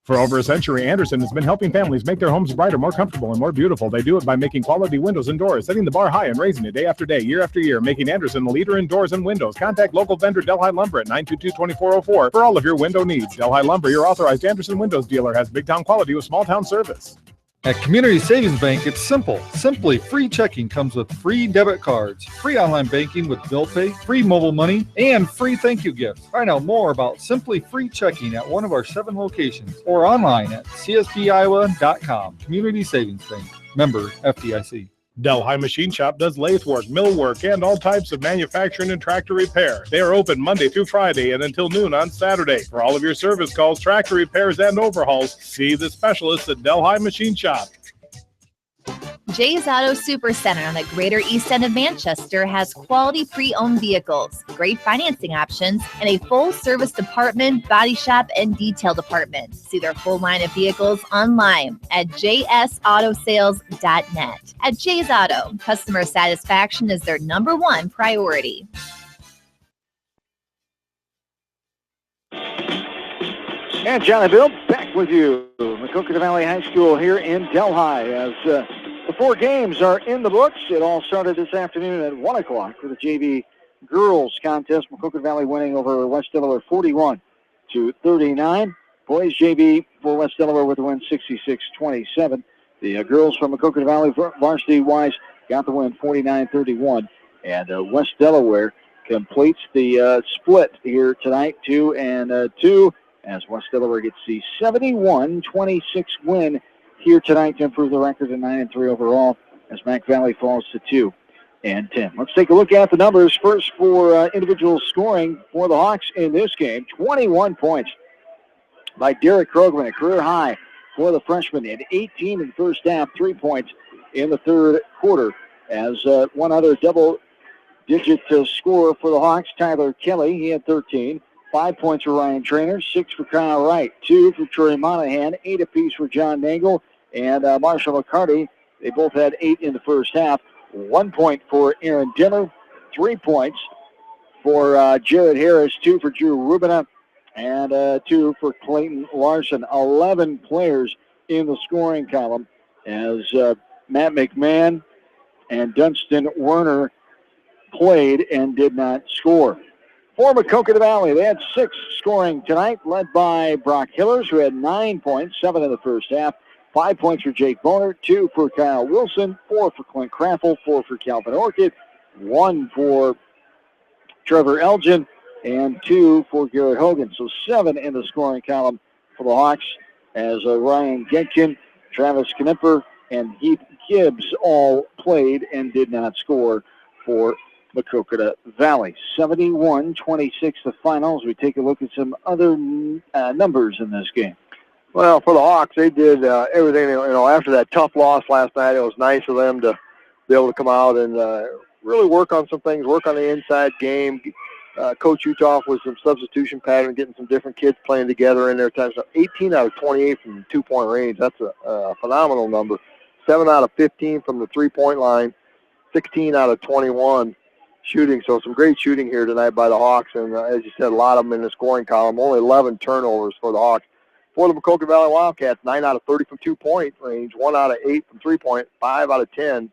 For over a century, Anderson has been helping families make their homes brighter, more comfortable, and more beautiful. They do it by making quality windows and doors, setting the bar high and raising it day after day, year after year, making Anderson the leader in doors and windows. Contact local vendor Delhi Lumber at 922-2404 for all of your window needs. Delhi Lumber, your authorized Anderson Windows dealer, has big town quality with small town service. At Community Savings Bank, it's simple. Simply Free Checking comes with free debit cards, free online banking with bill pay, free mobile money, and free thank you gifts. Find out more about Simply Free Checking at one of our 7 locations or online at csbiowa.com. Community Savings Bank. Member FDIC. Delhi Machine Shop does lathe work, mill work, and all types of manufacturing and tractor repair. They are open Monday through Friday and until noon on Saturday. For all of your service calls, tractor repairs, and overhauls, see the specialists at Delhi Machine Shop. Jay's Auto Supercenter on the Greater East End of Manchester has quality pre-owned vehicles, great financing options, and a full-service department, body shop, and detail department. See their full line of vehicles online at jsautosales.net. At Jay's Auto, customer satisfaction is their #1 priority. And John and Bill, back with you. Maquoketa Valley High School here in Delhi as the 4 games are in the books. It all started this afternoon at 1 o'clock for the JV girls contest. Maquoketa Valley winning over West Delaware 41-39. Boys JV for West Delaware with the win 66-27. The girls from Maquoketa Valley varsity-wise got the win 49-31. And West Delaware completes the split here tonight, 2-2. As West Delaware gets the 71-26 win here tonight to improve the record to 9-3 overall as Mac Valley falls to 2-10. Let's take a look at the numbers first for individual scoring for the Hawks in this game. 21 points by Derek Krogman, a career high for the freshman, and 18 in the first half, 3 points in the third quarter. As one other double-digit scorer for the Hawks, Tyler Kelly, he had 13. 5 points for Ryan Trainer, 6 for Kyle Wright, 2 for Troy Monahan, 8 apiece for John Nangle, and Marshall McCarty. They both had 8 in the first half. 1 point for Aaron Dimmer, 3 points for Jared Harris, 2 for Drew Rubina, and 2 for Clayton Larson. 11 players in the scoring column as Matt McMahon and Dunstan Werner played and did not score. For Maquoketa Valley, they had 6 scoring tonight, led by Brock Hillers, who had 9 points, 7 in the first half. 5 points for Jake Boner, 2 for Kyle Wilson, 4 for Clint Craffle, 4 for Calvin Orchid, 1 for Trevor Elgin, and 2 for Garrett Hogan. So 7 in the scoring column for the Hawks as Ryan Genkin, Travis Knipper, and Heath Gibbs all played and did not score for Maquoketa Valley. 71-26 the finals. We take a look at some other numbers in this game. Well, for the Hawks, they did everything. After that tough loss last night, it was nice for them to be able to come out and really work on some things, work on the inside game. Coach Utah with some substitution pattern, getting some different kids playing together in their time. So 18 out of 28 from the 2-point range. That's a phenomenal number. 7 out of 15 from the 3-point line. 16 out of 21 shooting. So some great shooting here tonight by the Hawks. And as you said, a lot of them in the scoring column. Only 11 turnovers for the Hawks. For the Maquoketa Valley Wildcats, 9 out of 30 from 2-point range, 1 out of 8 from 3-point, 5 out of 10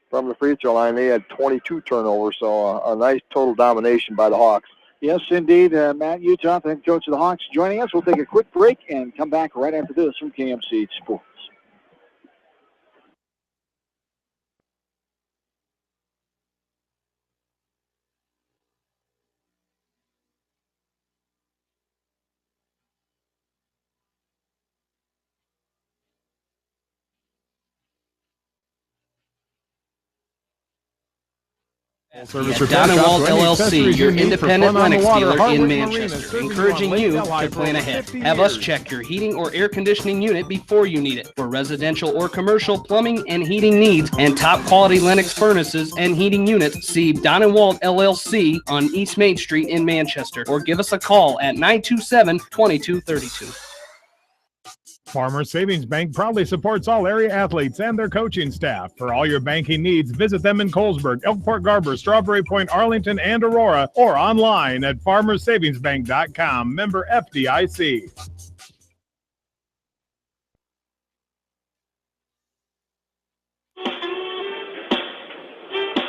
from the free throw line. They had 22 turnovers, so a nice total domination by the Hawks. Yes, indeed. Matt Utah, the head coach of the Hawks, joining us. We'll take a quick break and come back right after this from KMC Sports. Service Don and repair Walt shop to any LLC, accessories your you need for independent fun on the Lennox water. dealer in Hartwick Marina, Manchester, serving encouraging on Lake you Delaware to plan for ahead. 50 Have us years. check your heating or air conditioning unit before you need it for residential or commercial plumbing and heating needs and top quality Lennox furnaces and heating units. See Don and Walt LLC on East Main Street in Manchester or give us a call at 927-2232. Farmers Savings Bank proudly supports all area athletes and their coaching staff. For all your banking needs, visit them in Colesburg, Elkport Garber, Strawberry Point, Arlington, and Aurora, or online at farmersavingsbank.com. Member FDIC.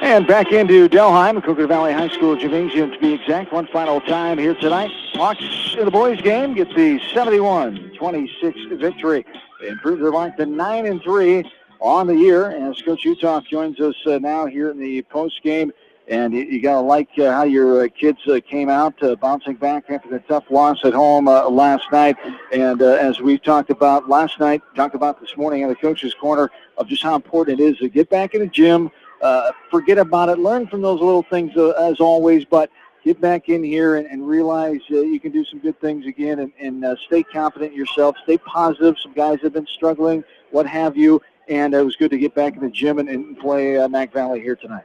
And back into Delheim, Maquoketa Valley High School Gymnasium to be exact. One final time here tonight. Hawks in the boys game get the 71-26 victory. They improved their mark to 9-3 on the year as Coach Utah joins us now here in the post game. And you got to like how your kids came out, bouncing back after the tough loss at home last night. And as we talked about last night, talked about this morning in the coach's corner of just how important it is to get back in the gym, forget about it, learn from those little things as always, but get back in here and realize you can do some good things again and stay confident in yourself, stay positive. Some guys have been struggling, what have you, and it was good to get back in the gym and play Mac Valley here tonight.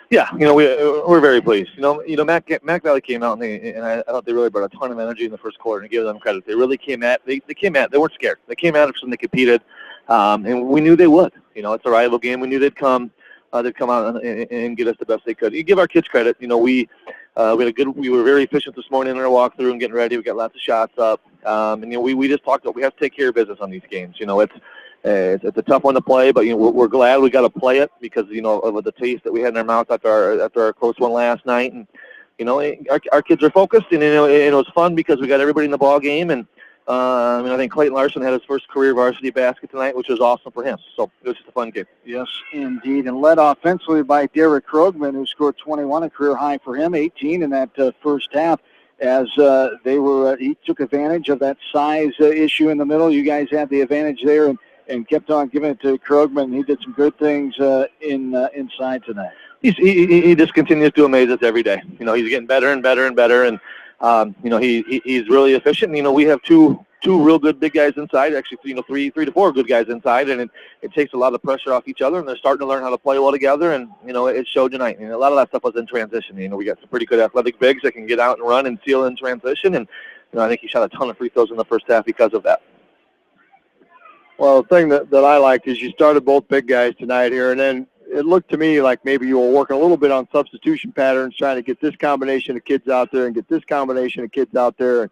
Yeah, we're very pleased. Mac Valley came out and I thought they really brought a ton of energy in the first quarter, and give them credit. They really came at. They weren't scared. They came at us and they competed, and we knew they would. It's a rival game. We knew they'd come. They'd come out and get us the best they could. You give our kids credit. We were very efficient this morning in our walkthrough and getting ready. We got lots of shots up, and we just talked about we have to take care of business on these games. It's a tough one to play, but we're glad we got to play it because of the taste that we had in our mouth after our close one last night, and our kids are focused, and it was fun because we got everybody in the ball game, and I think Clayton Larson had his first career varsity basket tonight, which was awesome for him. So it was just a fun game. Yes, indeed, and led offensively by Derek Krogman, who scored 21, a career high for him, 18 in that first half. As he took advantage of that size issue in the middle. You guys had the advantage there, and kept on giving it to Krogman. He did some good things inside tonight. He just continues to amaze us every day. He's getting better and better and better, and he's really efficient. We have two real good big guys inside. Actually, three to four good guys inside, and it takes a lot of pressure off each other. And they're starting to learn how to play well together. And it showed tonight. A lot of that stuff was in transition. We got some pretty good athletic bigs that can get out and run and seal in transition. And I think he shot a ton of free throws in the first half because of that. Well, the thing that I liked is you started both big guys tonight here, and then it looked to me like maybe you were working a little bit on substitution patterns, trying to get this combination of kids out there and get this combination of kids out there.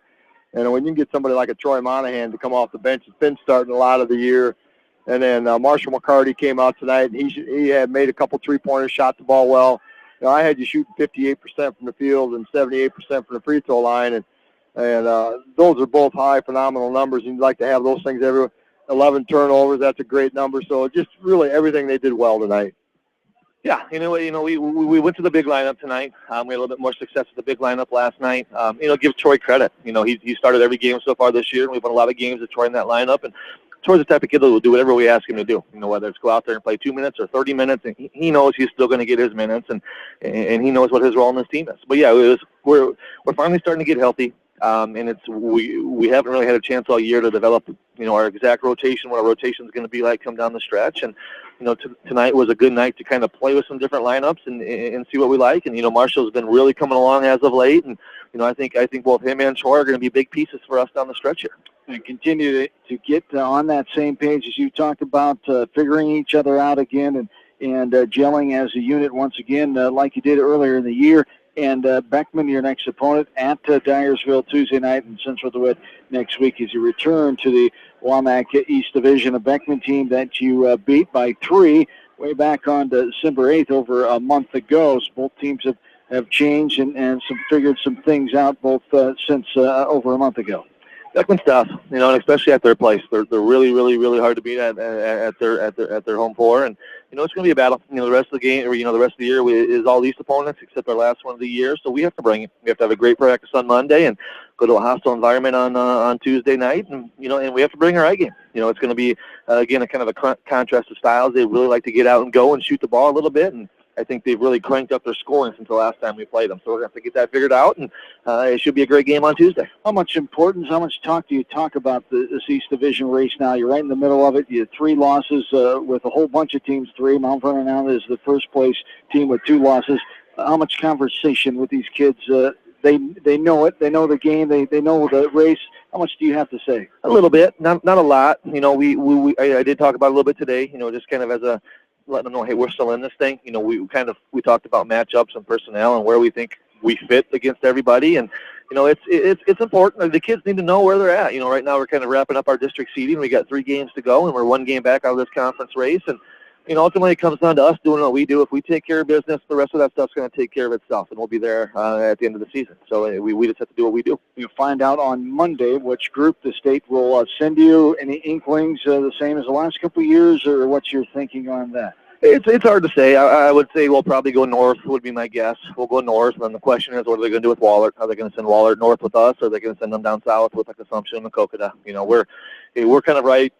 And when you can get somebody like a Troy Monahan to come off the bench, it's been starting a lot of the year. And then Marshall McCarty came out tonight, and he had made a couple three-pointers, shot the ball well. I had you shooting 58% from the field and 78% from the free throw line, and those are both high, phenomenal numbers. And you'd like to have those things everywhere. 11 turnovers, that's a great number. So just really everything they did well tonight. Yeah, we went to the big lineup tonight. We had a little bit more success with the big lineup last night. Give Troy credit. He started every game so far this year, and we've won a lot of games with Troy in that lineup. And Troy's the type of kid that will do whatever we ask him to do. Whether it's go out there and play 2 minutes or 30 minutes, and he knows he's still going to get his minutes, and he knows what his role in this team is. But yeah, we're finally starting to get healthy. And we haven't really had a chance all year to develop, our exact rotation, what our rotation is going to be like come down the stretch. And, tonight was a good night to kind of play with some different lineups and see what we like. And, Marshall's been really coming along as of late. And, I think both him and Troy are going to be big pieces for us down the stretch here. And continue to get on that same page as you talked about, figuring each other out again and gelling as a unit once again, like you did earlier in the year. And Beckman, your next opponent at Dyersville Tuesday night, and Central DeWitt next week as you return to the Wamak East Division, a Beckman team that you beat by 3 way back on December 8th over a month ago. So both teams have changed and figured some things out both since over a month ago. Beckman's tough, and especially at their place. They're really, really, really hard to beat at their home floor, and it's going to be a battle. The rest of the game, or the rest of the year is all these opponents except our last one of the year. So we have to bring it. We have to have a great practice on Monday and go to a hostile environment on Tuesday night, and and we have to bring our A game. It's going to be again a kind of a contrast of styles. They really like to get out and go and shoot the ball a little bit, and I think they've really cranked up their scoring since the last time we played them. So we're going to have to get that figured out, and it should be a great game on Tuesday. How much talk do you talk about this East Division race now? You're right in the middle of it. You had 3 losses with a whole bunch of teams, 3. Mount Vernon now is the first place team with 2 losses. How much conversation with these kids? They know it. They know the game. They know the race. How much do you have to say? A little bit, not a lot. You know, I did talk about it a little bit today. You know, just kind of as a letting them know, hey, we're still in this thing. You know, we talked about matchups and personnel and where we think we fit against everybody. And you know, it's important. The kids need to know where they're at. You know, right now we're kind of wrapping up our district seeding. We got 3 games to go, and we're 1 game back out of this conference race. And you know, ultimately it comes down to us doing what we do. If we take care of business, the rest of that stuff's going to take care of itself, and we'll be there at the end of the season. So we just have to do what we do. You'll find out on Monday which group the state will send you. Any inklings the same as the last couple of years, or what's your thinking on that? It's hard to say. I would say we'll probably go north would be my guess. We'll go north, and then the question is, what are they going to do with Wahlert? Are they going to send Wahlert north with us, or are they going to send them down south with like Assumption and Maquoketa? You know, we're kind of right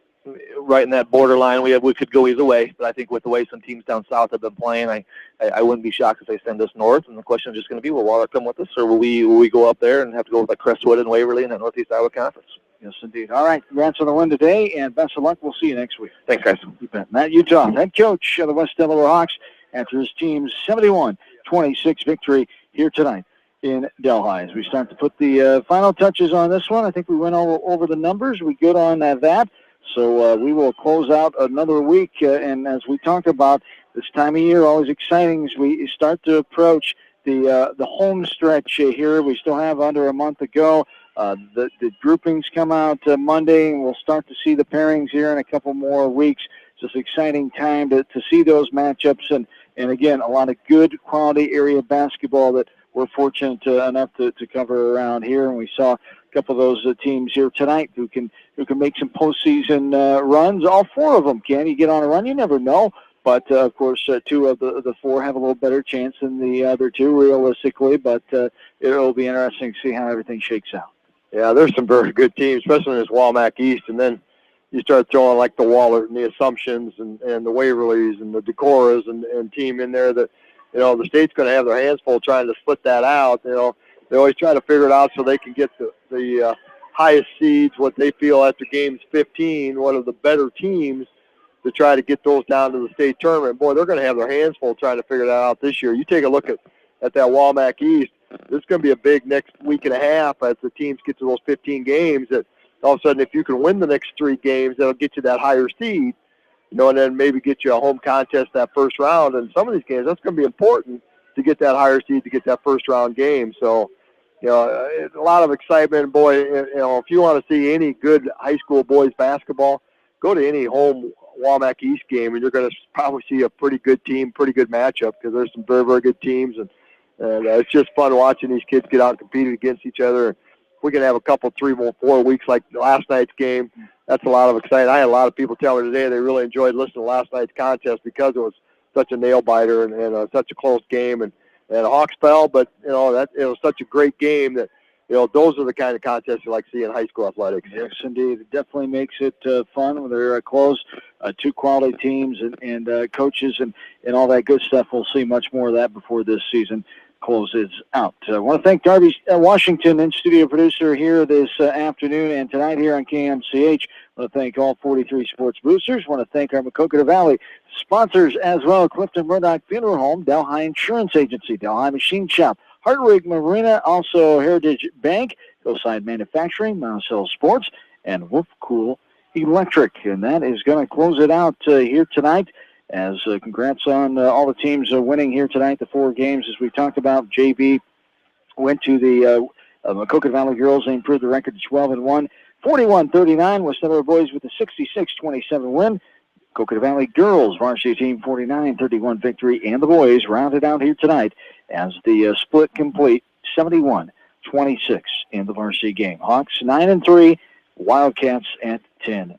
in that borderline. We could go either way, but I think with the way some teams down south have been playing, I wouldn't be shocked if they send us north. And the question is just going to be, will Wahlert come with us, or will we go up there and have to go with like Crestwood and Waverly in that Northeast Iowa Conference? Yes, indeed. All right, congrats on the win today, and best of luck. We'll see you next week. Thanks, guys. You bet. Matt Utah, head coach of the West Delaware Hawks, after his team's 71-26 victory here tonight in Delhi. As we start to put the final touches on this one, I think we went over the numbers. We good on that. So we will close out another week, and as we talked about this time of year, always exciting as we start to approach the home stretch here. We still have under a month to go. The groupings come out Monday, and we'll start to see the pairings here in a couple more weeks. It's just an exciting time to see those matchups, and again, a lot of good quality area basketball that we're fortunate enough to cover around here. And we saw a couple of those teams here tonight who can make some postseason runs. All 4 of them can. You get on a run, you never know. But, of course, 2 of the 4 have a little better chance than the other 2, realistically. But it'll be interesting to see how everything shakes out. Yeah, there's some very good teams, especially in this Walmack East. And then you start throwing like the Wahlert and the Assumptions and the Waverlys and the Decoras and team in there that, you know, the state's going to have their hands full trying to split that out. You know, they always try to figure it out so they can get the highest seeds, what they feel after games 15, one of the better teams, to try to get those down to the state tournament. Boy, they're going to have their hands full trying to figure that out this year. You take a look at that Walmack East. This is going to be a big next week and a half as the teams get to those 15 games. That all of a sudden, if you can win the next 3 games, that'll get you that higher seed, you know, and then maybe get you a home contest that first round. And some of these games, that's going to be important to get that higher seed, to get that first round game. So, you know, it's a lot of excitement. Boy, you know, if you want to see any good high school boys basketball, go to any home Walmack East game, and you're going to probably see a pretty good team, pretty good matchup, because there's some very, very good teams. And it's just fun watching these kids get out and compete against each other. If we can have a couple, 3 more, 4 weeks like last night's game, that's a lot of excitement. I had a lot of people tell me today they really enjoyed listening to last night's contest because it was such a nail-biter and such a close game. And Hawks fell, but, you know, that it was such a great game that, you know, those are the kind of contests you like to see in high school athletics. Yes, indeed. It definitely makes it fun when they're close. 2 quality teams and coaches and all that good stuff. We'll see much more of that before this season closes out. I want to thank Darby Washington, in-studio producer here this afternoon and tonight here on KMCH. I want to thank all 43 sports boosters. I want to thank our Maquoketa Valley sponsors as well: Clifton Murdoch Funeral Home, Delhi Insurance Agency, Delhi Machine Shop, Hartwig Marina, also Heritage Bank, Hillside Manufacturing, Monticello Sports, and Wolf Cool Electric. And that is going to close it out here tonight. As congrats on all the teams winning here tonight, the 4 games as we talked about. JV went to the Maquoketa Valley girls. They improved the record to 12-1, 41-39. West Delaware boys with a 66-27 win. Maquoketa Valley girls varsity team 49-31 victory, and the boys rounded out here tonight as the split complete 71-26 in the varsity game. Hawks 9-3, Wildcats at 10-2.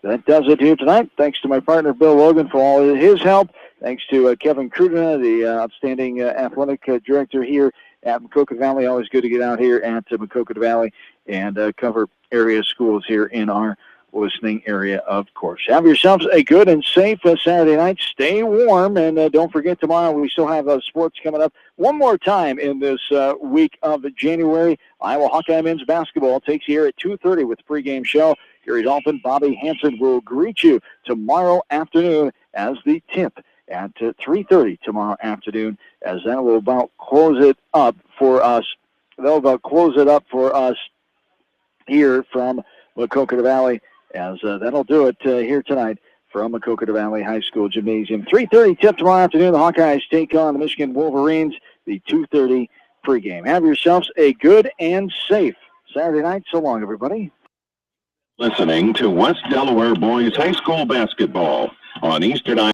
That does it here tonight. Thanks to my partner Bill Logan for all of his help. Thanks to Kevin Krudina, the outstanding athletic director here at Maquoketa Valley. Always good to get out here at Maquoketa Valley and cover area schools here in our listening area, of course. Have yourselves a good and safe Saturday night. Stay warm, and don't forget tomorrow we still have sports coming up one more time in this week of January. Iowa Hawkeye men's basketball takes you here at 2:30 with the pregame show. Gary Dolphin, Bobby Hansen will greet you tomorrow afternoon as the tip at 3:30 tomorrow afternoon, as that will about close it up for us. They'll about close it up for us here from Maquoketa Valley, as that'll do it here tonight from Maquoketa Valley High School Gymnasium. 3:30 tip tomorrow afternoon. The Hawkeyes take on the Michigan Wolverines, the 2:30 pregame. Have yourselves a good and safe Saturday night. So long, everybody. Listening to West Delaware Boys High School Basketball on Eastern Iowa.